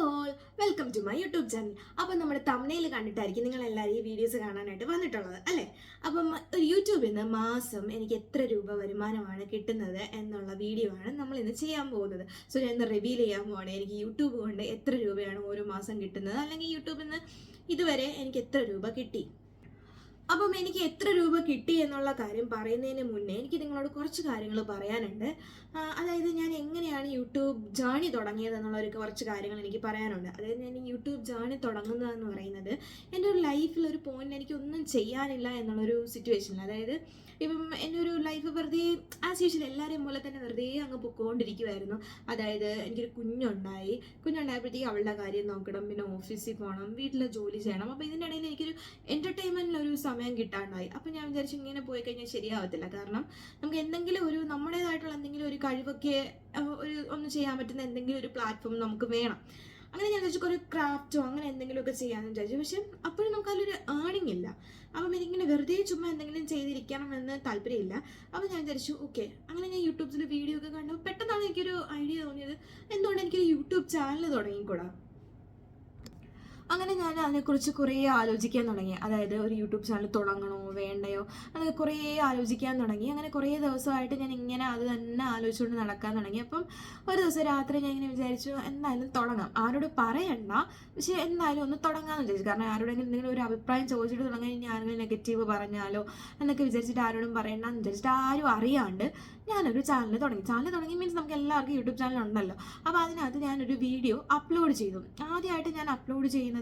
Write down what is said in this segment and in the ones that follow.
All welcome to my YouTube channel. അപ്പം നമ്മുടെ thumbnail കണ്ടിട്ടായിരിക്കും നിങ്ങൾ എല്ലാവരും ഈ വീഡിയോസ് കാണാനായിട്ട് വന്നിട്ടുള്ളത് അല്ലേ. അപ്പം യൂട്യൂബിൽ നിന്ന് മാസം എനിക്ക് എത്ര രൂപ വരുമാനമാണ് കിട്ടുന്നത് എന്നുള്ള വീഡിയോ ആണ് നമ്മൾ ഇന്ന് ചെയ്യാൻ പോകുന്നത്. സോ ഞാൻ ഇന്ന് റിവീൽ ചെയ്യാൻ പോവാണ് എനിക്ക് യൂട്യൂബ് കൊണ്ട് എത്ര രൂപയാണ് ഓരോ മാസം കിട്ടുന്നത്, അല്ലെങ്കിൽ യൂട്യൂബിൽ നിന്ന് ഇതുവരെ എനിക്ക് എത്ര രൂപ കിട്ടി. അപ്പം എനിക്ക് എത്ര രൂപ കിട്ടി എന്നുള്ള കാര്യം പറയുന്നതിന് മുന്നേ എനിക്ക് നിങ്ങളോട് കുറച്ച് കാര്യങ്ങൾ പറയാനുണ്ട്. അതായത് ഞാൻ എങ്ങനെയാണ് യൂട്യൂബ് ജേണി തുടങ്ങിയത് എന്നുള്ള കുറച്ച് കാര്യങ്ങൾ എനിക്ക് പറയാനുണ്ട്. അതായത് ഞാൻ യൂട്യൂബ് ജേണി തുടങ്ങുന്നതെന്ന് പറയുന്നത് എൻ്റെ ഒരു ലൈഫിൽ ഒരു പോയിന്റ് എനിക്ക് ഒന്നും ചെയ്യാനില്ല എന്നുള്ളൊരു സിറ്റുവേഷനിൽ, അതായത് ഇപ്പം എൻ്റെ ഒരു ലൈഫ് വെറുതെ ആസ് യൂഷ്വൽ എല്ലാവരെയും പോലെ തന്നെ വെറുതെ അങ്ങ് പൊക്കോണ്ടിരിക്കുമായിരുന്നു. അതായത് എനിക്കൊരു കുഞ്ഞുണ്ടായപ്പോഴത്തേക്ക് അവളുടെ കാര്യം നോക്കണം, പിന്നെ ഓഫീസിൽ പോകണം, വീട്ടിലെ ജോലി ചെയ്യണം. അപ്പോൾ ഇതിൻ്റെ ഇടയിൽ എനിക്കൊരു എൻ്റർടൈൻമെൻറ്റിനൊരു സമയം കിട്ടാണ്ടായി. അപ്പം ഞാൻ വിചാരിച്ചു ഇങ്ങനെ പോയി കഴിഞ്ഞാൽ ശരിയാവത്തില്ല. കാരണം നമുക്ക് എന്തെങ്കിലും ഒരു നമ്മുടേതായിട്ടുള്ള എന്തെങ്കിലും ഒരു കഴിവൊക്കെ ഒന്ന് ചെയ്യാൻ പറ്റുന്ന എന്തെങ്കിലും ഒരു പ്ലാറ്റ്ഫോം നമുക്ക് വേണം. അങ്ങനെ ഞാൻ വിചാരിച്ചു ഒരു ക്രാഫ്റ്റോ അങ്ങനെ എന്തെങ്കിലുമൊക്കെ ചെയ്യാമെന്ന് വിചാരിച്ചു. പക്ഷെ അപ്പോഴും നമുക്ക് അതിലൊരു ഏണിംഗ് ഇല്ല. അപ്പം എനിക്കിങ്ങനെ വെറുതെ ചുമ്മാ എന്തെങ്കിലും ചെയ്തിരിക്കണം എന്ന് താല്പര്യമില്ല. അപ്പം ഞാൻ വിചാരിച്ചു ഓക്കെ, അങ്ങനെ ഞാൻ യൂട്യൂബിൽ വീഡിയോ ഒക്കെ കണ്ടു. പെട്ടെന്നാണ് എനിക്കൊരു ഐഡിയ തോന്നിയത്, എന്തുകൊണ്ട് എനിക്കൊരു യൂട്യൂബ് ചാനൽ തുടങ്ങിക്കൂടാ. അങ്ങനെ ഞാൻ അതിനെക്കുറിച്ച് കുറേ ആലോചിക്കാൻ തുടങ്ങി. അതായത് ഒരു യൂട്യൂബ് ചാനൽ തുടങ്ങണോ വേണ്ടയോ അത് കുറേ ആലോചിക്കാൻ തുടങ്ങി. അങ്ങനെ കുറേ ദിവസമായിട്ട് ഞാൻ ഇങ്ങനെ അത് തന്നെ ആലോചിച്ചുകൊണ്ട് നടക്കാൻ തുടങ്ങി. അപ്പം ഒരു ദിവസം രാത്രി ഞാൻ ഇങ്ങനെ വിചാരിച്ചു എന്തായാലും തുടങ്ങാം, ആരോട് പറയണ്ട, പക്ഷേ എന്തായാലും ഒന്ന് തുടങ്ങാമെന്ന് വിചാരിച്ചു. കാരണം ആരോടെങ്കിലും എന്തെങ്കിലും ഒരു അഭിപ്രായം ചോദിച്ചിട്ട് തുടങ്ങാൻ ഇനി ആരെങ്കിലും നെഗറ്റീവ് പറഞ്ഞാലോ എന്നൊക്കെ വിചാരിച്ചിട്ട് ആരോടും പറയണ്ടെന്ന് വിചാരിച്ചിട്ട് ആരും അറിയാണ്ട് ഞാനൊരു ചാനൽ തുടങ്ങി. മീൻസ് നമുക്ക് എല്ലാവർക്കും യൂട്യൂബ് ചാനൽ ഉണ്ടല്ലോ. അപ്പോൾ അതിനകത്ത് ഞാനൊരു വീഡിയോ അപ്ലോഡ് ചെയ്തു. ആദ്യമായിട്ട് ഞാൻ അപ്ലോഡ് ചെയ്യുന്നത്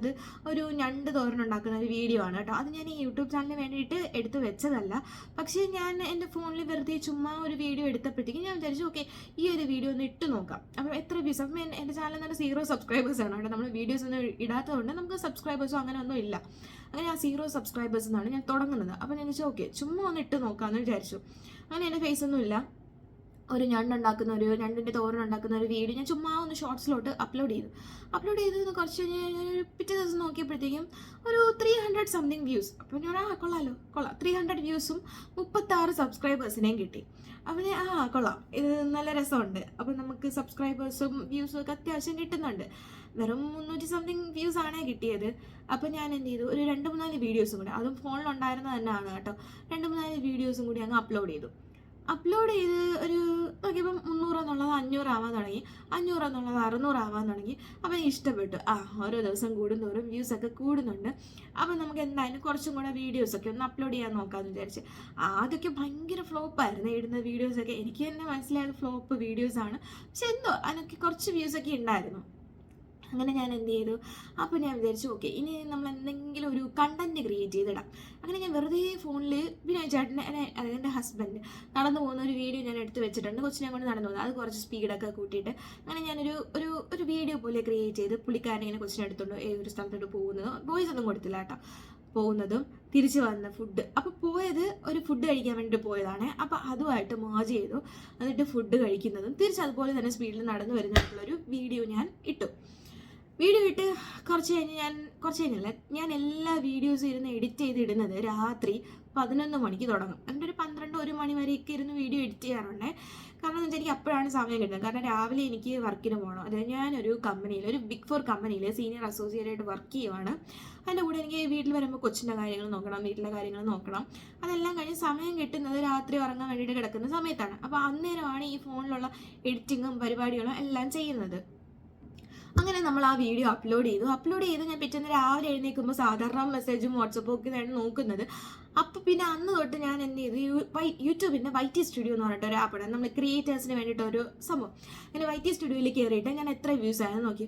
ഒരു ഞണ്ട് തോരൻ ഉണ്ടാക്കുന്ന ഒരു വീഡിയോ ആണ് കേട്ടോ. അത് ഞാൻ ഈ യൂട്യൂബ് ചാനലിന് വേണ്ടിയിട്ട് എടുത്ത് വെച്ചതല്ല. പക്ഷേ ഞാൻ എൻ്റെ ഫോണിൽ വെറുതെ ചുമ്മാ ഒരു വീഡിയോ എടുത്തപ്പോഴത്തേക്കും ഞാൻ വിചാരിച്ചു ഓക്കെ, ഈ ഒരു വീഡിയോ ഒന്ന് ഇട്ട് നോക്കാം. അപ്പോൾ എത്ര വ്യൂസ്, അപ്പം എൻ്റെ ചാനൽ തന്നെ 0 സബ്സ്ക്രൈബേഴ്സ് ആണ് കേട്ടോ. നമ്മൾ വീഡിയോസ് ഒന്നും ഇടാത്തതുകൊണ്ട് നമുക്ക് സബ്സ്ക്രൈബേഴ്സോ അങ്ങനെ ഒന്നും ഇല്ല. അങ്ങനെ ആ 0 സബ്സ്ക്രൈബേഴ്സ് എന്നാണ് ഞാൻ തുടങ്ങുന്നത്. അപ്പോൾ ഞാൻ വിചാരിച്ചു ഓക്കെ ചുമ്മാ ഒന്ന് ഇട്ട് നോക്കാമെന്ന് വിചാരിച്ചു. അങ്ങനെ എൻ്റെ ഫേസ് ഒന്നും ഇല്ല, ഒരു ഞണ്ടിൻ്റെ തോരൻ ഉണ്ടാക്കുന്ന ഒരു വീഡിയോ ഞാൻ ചുമ്മാ ഒന്ന് ഷോർട്സിലോട്ട് അപ്ലോഡ് ചെയ്ത് കുറച്ച് പിറ്റേ ദിവസം നോക്കിയപ്പോഴത്തേക്കും ഒരു 300 സംതിങ് വ്യൂസ്. അപ്പോൾ ഞാൻ കൊള്ളാം 300 വ്യൂസും 36 സബ്സ്ക്രൈബേഴ്സിനെയും കിട്ടി. അപ്പോൾ കൊള്ളാം, ഇത് നല്ല രസമുണ്ട്. അപ്പോൾ നമുക്ക് സബ്സ്ക്രൈബേഴ്സും വ്യൂസും ഒക്കെ അത്യാവശ്യം കിട്ടുന്നുണ്ട്. വെറും 300 സംതിങ് വ്യൂസ് ആണേ കിട്ടിയത്. അപ്പോൾ ഞാൻ എന്ത് ചെയ്തു, ഒരു 2-3 വീഡിയോസും കൂടെ, അതും ഫോണിലുണ്ടായിരുന്നത് തന്നെയാണ് കേട്ടോ, 2-3 വീഡിയോസും കൂടി അങ്ങ് അപ്ലോഡ് ചെയ്ത് ഒരു നോക്കിയപ്പം 300 എന്നുള്ളത് 500 ആവാൻ തുടങ്ങി, 500 എന്നുള്ളത് 600 ആവാൻ തുടങ്ങി. അപ്പം ഇഷ്ടപ്പെട്ടു. ഓരോ ദിവസം കൂടുന്തോറും വ്യൂസൊക്കെ കൂടുന്നുണ്ട്. അപ്പം നമുക്ക് എന്തായാലും കുറച്ചും കൂടെ വീഡിയോസൊക്കെ ഒന്ന് അപ്ലോഡ് ചെയ്യാൻ നോക്കാമെന്ന് വിചാരിച്ച്. ആദ്യമൊക്കെ ഭയങ്കര ഫ്ലോപ്പായിരുന്നു ഇടുന്ന വീഡിയോസൊക്കെ. എനിക്ക് തന്നെ മനസ്സിലായത് ഫ്ലോപ്പ് വീഡിയോസാണ്. പക്ഷെ എന്തോ അതിനൊക്കെ കുറച്ച് വ്യൂസൊക്കെ ഉണ്ടായിരുന്നു. അങ്ങനെ ഞാൻ എന്ത് ചെയ്തു, അപ്പോൾ ഞാൻ വിചാരിച്ചു ഓക്കെ ഇനി നമ്മൾ എന്തെങ്കിലും ഒരു കണ്ടന്റ് ക്രിയേറ്റ് ചെയ്തിടാം. അങ്ങനെ ഞാൻ വെറുതെ ഫോണിൽ വിനോദ് ചേട്ടനെ, അതായത് എൻ്റെ ഹസ്ബൻഡ് നടന്നു പോകുന്ന ഒരു വീഡിയോ ഞാൻ എടുത്ത് വെച്ചിട്ടുണ്ട്. കൊച്ചിനെ കൊണ്ട് നടന്നു പോകുന്നത്, അത് കുറച്ച് സ്പീഡൊക്കെ കൂട്ടിയിട്ട് അങ്ങനെ ഞാനൊരു ഒരു വീഡിയോ പോലെ ക്രിയേറ്റ് ചെയ്ത് പുള്ളിക്കാരനെ ഇങ്ങനെ കൊച്ചിനെ എടുത്തുകൊണ്ട് ഒരു സ്ഥലത്തോട്ട് പോകുന്നതും വോയിസ് ഒന്നും കൊടുത്തില്ല കേട്ടോ, പോകുന്നതും തിരിച്ചു വന്ന ഫുഡ്. അപ്പോൾ പോയത് ഒരു ഫുഡ് കഴിക്കാൻ വേണ്ടിയിട്ട് പോയതാണ്. അപ്പോൾ അതുമായിട്ട് മേജ് ചെയ്തു. എന്നിട്ട് ഫുഡ് കഴിക്കുന്നതും തിരിച്ച് അതുപോലെ തന്നെ സ്പീഡിൽ നടന്നു വരുന്നതായിട്ടുള്ളൊരു വീഡിയോ ഞാൻ ഇട്ടു. വീഡിയോ ഇട്ട് കുറച്ച് കഴിഞ്ഞല്ല, ഞാൻ എല്ലാ വീഡിയോസും ഇരുന്ന് എഡിറ്റ് ചെയ്തിടുന്നത് രാത്രി 11 മണിക്ക് തുടങ്ങും. എന്നിട്ട് ഒരു 12-1 മണി വരെയൊക്കെ ഇരുന്ന് വീഡിയോ എഡിറ്റ് ചെയ്യാറുണ്ട്. കാരണം എന്ന് വെച്ചാൽ എനിക്ക് അപ്പോഴാണ് സമയം കിട്ടുന്നത്. കാരണം രാവിലെ എനിക്ക് വർക്കിന് പോകണം. അതായത് ഞാനൊരു കമ്പനിയിൽ, ഒരു ബിഗ് 4 കമ്പനിയിൽ സീനിയർ അസോസിയേറ്റ് ആയിട്ട് വർക്ക് ചെയ്യുവാണ്. അതിൻ്റെ കൂടെ എനിക്ക് വീട്ടിൽ വരുമ്പോൾ കൊച്ചിൻ്റെ കാര്യങ്ങൾ നോക്കണം, വീട്ടിലെ കാര്യങ്ങൾ നോക്കണം. അതെല്ലാം കഴിഞ്ഞ് സമയം കിട്ടുന്നത് രാത്രി ഉറങ്ങാൻ വേണ്ടിയിട്ട് കിടക്കുന്ന സമയത്താണ്. അപ്പോൾ അന്നേരമാണ് ഈ ഫോണിലുള്ള എഡിറ്റിങ്ങും പരിപാടികളും എല്ലാം ചെയ്യുന്നത്. അങ്ങനെ നമ്മൾ ആ വീഡിയോ അപ്ലോഡ് ചെയ്തു. ഞാൻ പിറ്റേന്ന് രാവിലെ എഴുന്നേൽക്കുമ്പോൾ സാധാരണ മെസ്സേജും വാട്സപ്പും ഒക്കെ ആണ് നോക്കുന്നത്. അപ്പോൾ പിന്നെ അന്ന് തൊട്ട് ഞാൻ എന്ത് ചെയ്തു, യൂട്യൂബിൻ്റെ YT സ്റ്റുഡിയോ എന്ന് പറഞ്ഞിട്ട് ഒരു ആപ്പാണ്, നമ്മൾ ക്രിയേറ്റേഴ്സിന് വേണ്ടിയിട്ട് ഒരു സംഭവം. അങ്ങനെ YT സ്റ്റുഡിയോയിൽ കയറിയിട്ട് ഞാൻ എത്ര വ്യൂസ് ആയെന്ന് നോക്കി.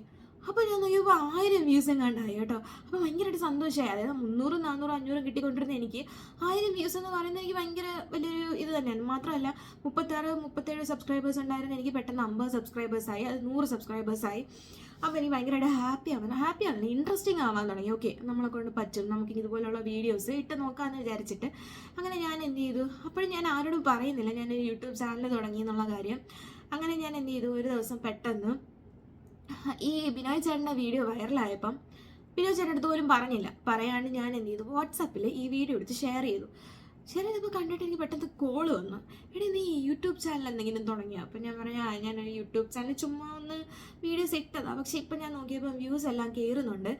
അപ്പോൾ ഞാൻ നോക്കിയപ്പോൾ 1000 വ്യൂസും കണ്ടായി കേട്ടോ. അപ്പോൾ ഭയങ്കരമായിട്ട് സന്തോഷമായി. അതായത് 300, 400, 500 കിട്ടിക്കൊണ്ടിരുന്ന എനിക്ക് 1000 വ്യൂസ് എന്ന് പറയുന്നത് എനിക്ക് ഭയങ്കര വലിയൊരു ഇത് തന്നെയാണ്. മാത്രമല്ല 36-37 സബ്സ്ക്രൈബേഴ്സ് ഉണ്ടായിരുന്നു, എനിക്ക് പെട്ടെന്ന് 50 സബ്സ്ക്രൈബേഴ്സായി, അത് 100 സബ്സ്ക്രൈബേഴ്സായി. അപ്പോൾ എനിക്ക് ഭയങ്കരമായിട്ട് ഹാപ്പിയാണ്, ഇൻട്രസ്റ്റിംഗ് ആവാൻ തുടങ്ങി. ഓക്കെ നമ്മളെ കൊണ്ട് പറ്റും, നമുക്ക് ഇതുപോലുള്ള വീഡിയോസ് ഇട്ട് നോക്കാമെന്ന് വിചാരിച്ചിട്ട് അങ്ങനെ ഞാൻ എന്ത് ചെയ്തു, അപ്പോഴും ഞാൻ ആരോടും പറയുന്നില്ല ഞാനൊരു യൂട്യൂബ് ചാനൽ തുടങ്ങി എന്നുള്ള കാര്യം. അങ്ങനെ ഞാൻ എന്ത് ചെയ്തു, ഒരു ദിവസം പെട്ടെന്ന് ഈ ബിനോയ് ചേട്ടൻ്റെ വീഡിയോ വൈറലായപ്പം ബിനോയ് ചേട്ടൻ്റെ അടുത്ത് പോലും പറയാണ്ട് ഞാൻ എന്ത് ചെയ്തു, വാട്സാപ്പിൽ ഈ വീഡിയോ എടുത്ത് ഷെയർ ചെയ്തു. ശരി, ഇതിപ്പോൾ കണ്ടിട്ട് എനിക്ക് പെട്ടെന്ന് കോള് വന്നു. എടി നീ യൂട്യൂബ് ചാനൽ എന്തെങ്കിലും തുടങ്ങിയോ? അപ്പം ഞാൻ പറയാം ഞാനൊരു യൂട്യൂബ് ചാനൽ ചുമ്മാ ഒന്ന് വീഡിയോസ് ഇട്ടതാണ്, പക്ഷേ ഇപ്പം ഞാൻ നോക്കിയപ്പോൾ വ്യൂസ് എല്ലാം കയറുന്നുണ്ട്.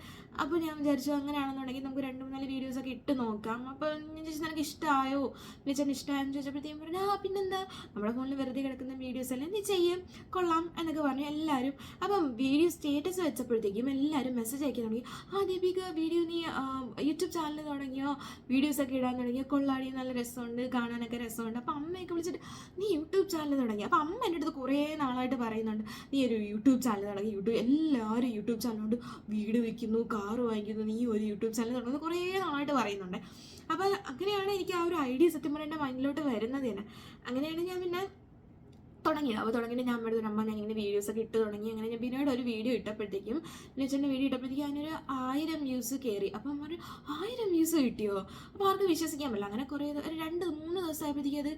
അപ്പോൾ ഞാൻ വിചാരിച്ചു അങ്ങനെയാണെന്നുണ്ടെങ്കിൽ നമുക്ക് 2-3 വീഡിയോസൊക്കെ ഇട്ട് നോക്കാം. അപ്പോൾ ഞാൻ ചോദിച്ചു നിനക്ക് ഇഷ്ടമായോ, വിളിച്ചെന്നെ ഇഷ്ടമായെന്ന് ചോദിച്ചപ്പോഴത്തേക്കും പറഞ്ഞു പിന്നെന്താ, നമ്മുടെ ഫോണിൽ വെറുതെ കിടക്കുന്ന വീഡിയോസ് എല്ലാം നീ ചെയ്യും, കൊള്ളാം എന്നൊക്കെ പറഞ്ഞു എല്ലാവരും. അപ്പം വീഡിയോ സ്റ്റേറ്റസ് വെച്ചപ്പോഴത്തേക്കും എല്ലാവരും മെസ്സേജ് അയക്കാൻ തുടങ്ങി. ദീപിക വീഡിയോ നീ യൂട്യൂബ് ചാനൽ തുടങ്ങിയോ, വീഡിയോസൊക്കെ ഇടാൻ തുടങ്ങിയോ, കൊള്ളാടി നല്ല രസമുണ്ട്, കാണാനൊക്കെ രസമുണ്ട്. അപ്പോൾ അമ്മയൊക്കെ വിളിച്ചിട്ട് നീ യൂട്യൂബ് ചാനൽ തുടങ്ങി. അപ്പോൾ അമ്മ എൻ്റെ അടുത്ത് കുറേ നാളായിട്ട് പറയുന്നുണ്ട് നീ ഒരു യൂട്യൂബ് ചാനൽ തുടങ്ങി, എല്ലാവരും യൂട്യൂബ് ചാനലുകൊണ്ട് വീട് വയ്ക്കുന്നു, കാറ് വാങ്ങിക്കുന്നു, നീ ഒരു യൂട്യൂബ് ചാനൽ തുടങ്ങുന്നു കുറേ നാളായിട്ട് പറയുന്നുണ്ട്. അപ്പോൾ അങ്ങനെയാണ് എനിക്ക് ആ ഒരു ഐഡിയ സത്യം പറഞ്ഞാൽ എൻ്റെ മൈൻഡിലോട്ട് വരുന്നത് തന്നെ. അങ്ങനെയാണ് ഞാൻ പിന്നെ തുടങ്ങിയത്. അപ്പോൾ തുടങ്ങിയിട്ട് ഞാൻ പറഞ്ഞു അമ്മ ഞാൻ ഇങ്ങനെ വീഡിയോസൊക്കെ ഇട്ട് തുടങ്ങി. അങ്ങനെ ഞാൻ പിന്നീട് ഒരു വീഡിയോ ഇട്ടപ്പോഴത്തേക്കും വിളിച്ചെൻ്റെ വീഡിയോ ഇട്ടപ്പോഴത്തേക്കും അതിനൊരു 1000 വ്യൂസ് കയറി. അപ്പം അമ്മ 1000 വ്യൂസ് കിട്ടിയോ? അപ്പോൾ ആർക്കും വിശ്വസിക്കാൻ പറ്റില്ല. അങ്ങനെ കുറേ ഒരു 2-3 ദിവസമായപ്പോഴത്തേക്കും അത്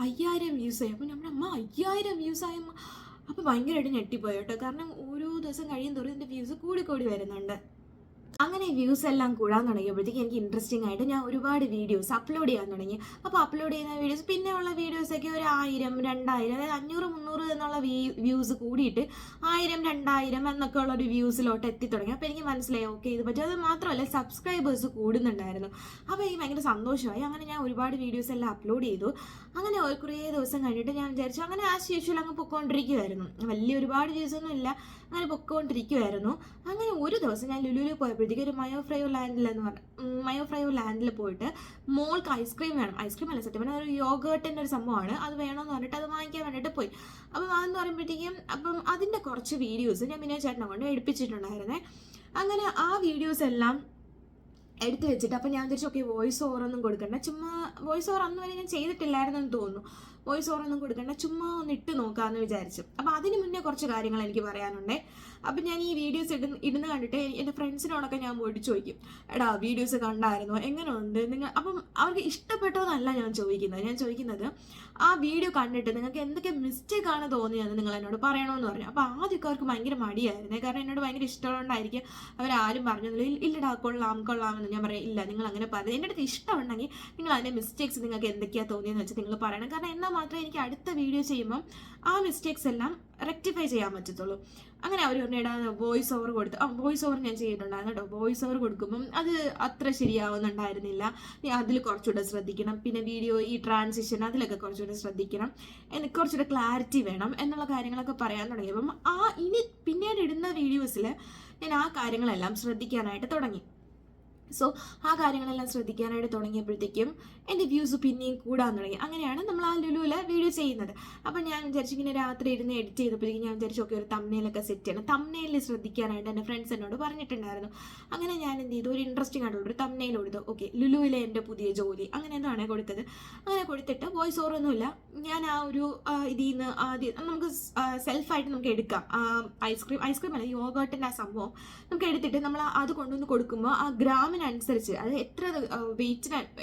5000 വ്യൂസായി. അപ്പോൾ നമ്മുടെ അമ്മ 5000 വ്യൂസായി. അപ്പോൾ ഭയങ്കരമായിട്ട് ഞെട്ടിപ്പോയി കേട്ടോ. കാരണം ഓരോ ദിവസം കഴിയും തോറും ഇതിൻ്റെ വ്യൂസ് കൂടി വരുന്നുണ്ട്. അങ്ങനെ വ്യൂസ് എല്ലാം കൂടാൻ തുടങ്ങിയപ്പോഴത്തേക്ക് എനിക്ക് ഇൻട്രസ്റ്റിംഗ് ആയിട്ട് ഞാൻ ഒരുപാട് വീഡിയോസ് അപ്ലോഡ് ചെയ്യാൻ തുടങ്ങി. അപ്പോൾ അപ്ലോഡ് ചെയ്യുന്ന വീഡിയോസ് പിന്നെ ഉള്ള വീഡിയോസൊക്കെ ഒരു 1000, 2000, അതായത് 500, 300 എന്നുള്ള വ്യൂസ് കൂടിയിട്ട് 1000, 2000 എന്നൊക്കെ ഉള്ള ഒരു വ്യൂസിലോട്ട് എത്തി തുടങ്ങി. അപ്പോൾ എനിക്ക് മനസ്സിലായി ഓക്കെ ഇത് പറ്റും. അത് മാത്രമല്ല സബ്സ്ക്രൈബേഴ്സ് കൂടുന്നുണ്ടായിരുന്നു. അപ്പോൾ എനിക്ക് ഭയങ്കര സന്തോഷമായി. അങ്ങനെ ഞാൻ ഒരുപാട് വീഡിയോസ് എല്ലാം അപ്ലോഡ് ചെയ്തു. അങ്ങനെ കുറേ ദിവസം കഴിഞ്ഞിട്ട് ഞാൻ വിചാരിച്ചു അങ്ങനെ ആസ് യൂഷ്വൽ അങ്ങ് പൊയ്ക്കൊണ്ടിരിക്കുമായിരുന്നു. വലിയ ഒരുപാട് വ്യൂസൊന്നും ഇല്ല, അങ്ങനെ പൊയ്ക്കൊണ്ടിരിക്കുമായിരുന്നു. അങ്ങനെ ഒരു ദിവസം ഞാൻ ലുലുവിൽ പോയപ്പോഴത്തേക്ക് ഒരു മയോഫ്രൈവ് ലാൻഡിൽ പോയിട്ട് മോൾക്ക് ഐസ്ക്രീം വേണം, ഐസ്ക്രീം അല്ല സത്യം പറഞ്ഞാൽ ഒരു യോഗേർട്ടിൻ്റെ ഒരു സംഭവമാണ്, അത് വേണമെന്ന് പറഞ്ഞിട്ട് അത് വാങ്ങിക്കാൻ വേണ്ടിയിട്ട് പോയി. അപ്പം അതെന്ന് പറയുമ്പോഴത്തേക്കും അപ്പം അതിൻ്റെ കുറച്ച് വീഡിയോസ് ഞാൻ പിന്നെ ചേട്ടനെ കൊണ്ട് എടുപ്പിച്ചിട്ടുണ്ടായിരുന്നേ. അങ്ങനെ ആ വീഡിയോസ് എല്ലാം എടുത്ത് വെച്ചിട്ട് അപ്പം ഞാൻ വിചാരിച്ചു ഓക്കെ വോയിസ് ഓവറൊന്നും കൊടുക്കണ്ട, ചുമ്മാ വോയിസ് ഓവർ അന്ന് വരെ ഞാൻ ചെയ്തിട്ടില്ലായിരുന്നെന്ന് തോന്നുന്നു. വോയിസ് ഓവറൊന്നും കൊടുക്കണ്ട, ചുമ്മാ ഒന്ന് ഇട്ട് നോക്കാമെന്ന് വിചാരിച്ചു. അപ്പോൾ അതിന് മുന്നേ കുറച്ച് കാര്യങ്ങൾ എനിക്ക് പറയാനുണ്ടേ. അപ്പം ഞാൻ ഈ വീഡിയോസ് ഇടുന്ന കണ്ടിട്ട് എൻ്റെ ഫ്രണ്ട്സിനോടൊക്കെ ഞാൻ പോയിട്ട് ചോദിക്കും, എടാ വീഡിയോസ് കണ്ടായിരുന്നോ, എങ്ങനെയുണ്ട് നിങ്ങൾ? അപ്പം അവർക്ക് ഇഷ്ടപ്പെട്ടോ എന്നല്ല ഞാൻ ചോദിക്കുന്നത് ആ വീഡിയോ കണ്ടിട്ട് നിങ്ങൾക്ക് എന്തൊക്കെ മിസ്റ്റേക്കാണ് തോന്നിയതെന്ന് നിങ്ങൾ എന്നോട് പറയണമെന്ന് പറഞ്ഞു. അപ്പോൾ ആദ്യമൊക്കെ അവർക്ക് ഭയങ്കര മടിയായിരുന്നേ, കാരണം എന്നോട് ഭയങ്കര ഇഷ്ടമുണ്ടായിരിക്കും അവരാരും പറഞ്ഞില്ല ഇല്ലടാ കൊള്ളാമെന്ന്. ഞാൻ പറയാം ഇല്ല നിങ്ങൾ അങ്ങനെ പറഞ്ഞു, എൻ്റെ അടുത്ത് ഇഷ്ടമുണ്ടെങ്കിൽ നിങ്ങൾ അതിൻ്റെ മിസ്റ്റേക്സ് നിങ്ങൾക്ക് എന്തൊക്കെയാണ് തോന്നിയെന്ന് വെച്ചാൽ നിങ്ങൾ പറയണം. കാരണം എന്നാൽ മാത്രമേ എനിക്ക് അടുത്ത വീഡിയോ ചെയ്യുമ്പം ആ മിസ്റ്റേക്സ് എല്ലാം റെക്ടിഫൈ ചെയ്യാൻ പറ്റത്തുള്ളൂ. അങ്ങനെ അവർ പറഞ്ഞിടാ വോയിസ് ഓവർ കൊടുത്ത് വോയിസ് ഓവർ ഞാൻ ചെയ്തിട്ടുണ്ടായിരുന്നു കേട്ടോ. വോയിസ് ഓവർ കൊടുക്കുമ്പം അത് അത്ര ശരിയാവുന്നുണ്ടായിരുന്നില്ല, നീ അതിൽ കുറച്ചുകൂടെ ശ്രദ്ധിക്കണം, പിന്നെ വീഡിയോ ഈ ട്രാൻസിഷൻ അതിലൊക്കെ കുറച്ചുകൂടെ ശ്രദ്ധിക്കണം, എനിക്ക് കുറച്ചുകൂടെ ക്ലാരിറ്റി വേണം എന്നുള്ള കാര്യങ്ങളൊക്കെ പറയാൻ തുടങ്ങിയപ്പം ഇനി പിന്നീട് ഇടുന്ന വീഡിയോസിൽ ഞാൻ ആ കാര്യങ്ങളെല്ലാം ശ്രദ്ധിക്കാനായിട്ട് തുടങ്ങി. സോ ആ കാര്യങ്ങളെല്ലാം ശ്രദ്ധിക്കാനായിട്ട് തുടങ്ങിയപ്പോഴത്തേക്കും എൻ്റെ വ്യൂസ് പിന്നെയും കൂടാൻ തുടങ്ങി. അങ്ങനെയാണ് നമ്മൾ ആ ലുലുവിലെ വീഡിയോ ചെയ്യുന്നത്. അപ്പം ഞാൻ വിചാരിച്ചു ഇങ്ങനെ രാത്രി ഇരുന്ന് എഡിറ്റ് ചെയ്തപ്പോഴത്തേക്കും ഞാൻ വിചാരിച്ചു ഓക്കെ ഒരു തംബ്നെയിലൊക്കെ സെറ്റ് ചെയ്യണം. തംബ്നെയിലിൽ ശ്രദ്ധിക്കാനായിട്ട് എൻ്റെ ഫ്രണ്ട്സ് എന്നോട് പറഞ്ഞിട്ടുണ്ടായിരുന്നു. അങ്ങനെ ഞാൻ എന്ത് ചെയ്തു, ഒരു ഇൻട്രസ്റ്റിംഗ് ആയിട്ടുള്ള ഒരു തംബ്നെയിൽ കൊടുത്തു. ഓക്കെ ലുലുവിലെ എൻ്റെ പുതിയ ജോലി അങ്ങനെ എന്താണ് കൊടുത്തത്. അങ്ങനെ കൊടുത്തിട്ട് വോയിസ് ഓവറൊന്നുമില്ല, ഞാൻ ആ ഒരു ഇതിൽ നിന്ന് ആദ്യം നമുക്ക് സെൽഫായിട്ട് നമുക്ക് എടുക്കാം. ഐസ്ക്രീം അല്ല യോഗേർട്ടിൻ്റെ ആ സംഭവം നമുക്ക് എടുത്തിട്ട് നമ്മൾ അത് കൊണ്ടുവന്ന് കൊടുക്കുമ്പോൾ ആ ഗ്രാമിനനുസരിച്ച്, അത്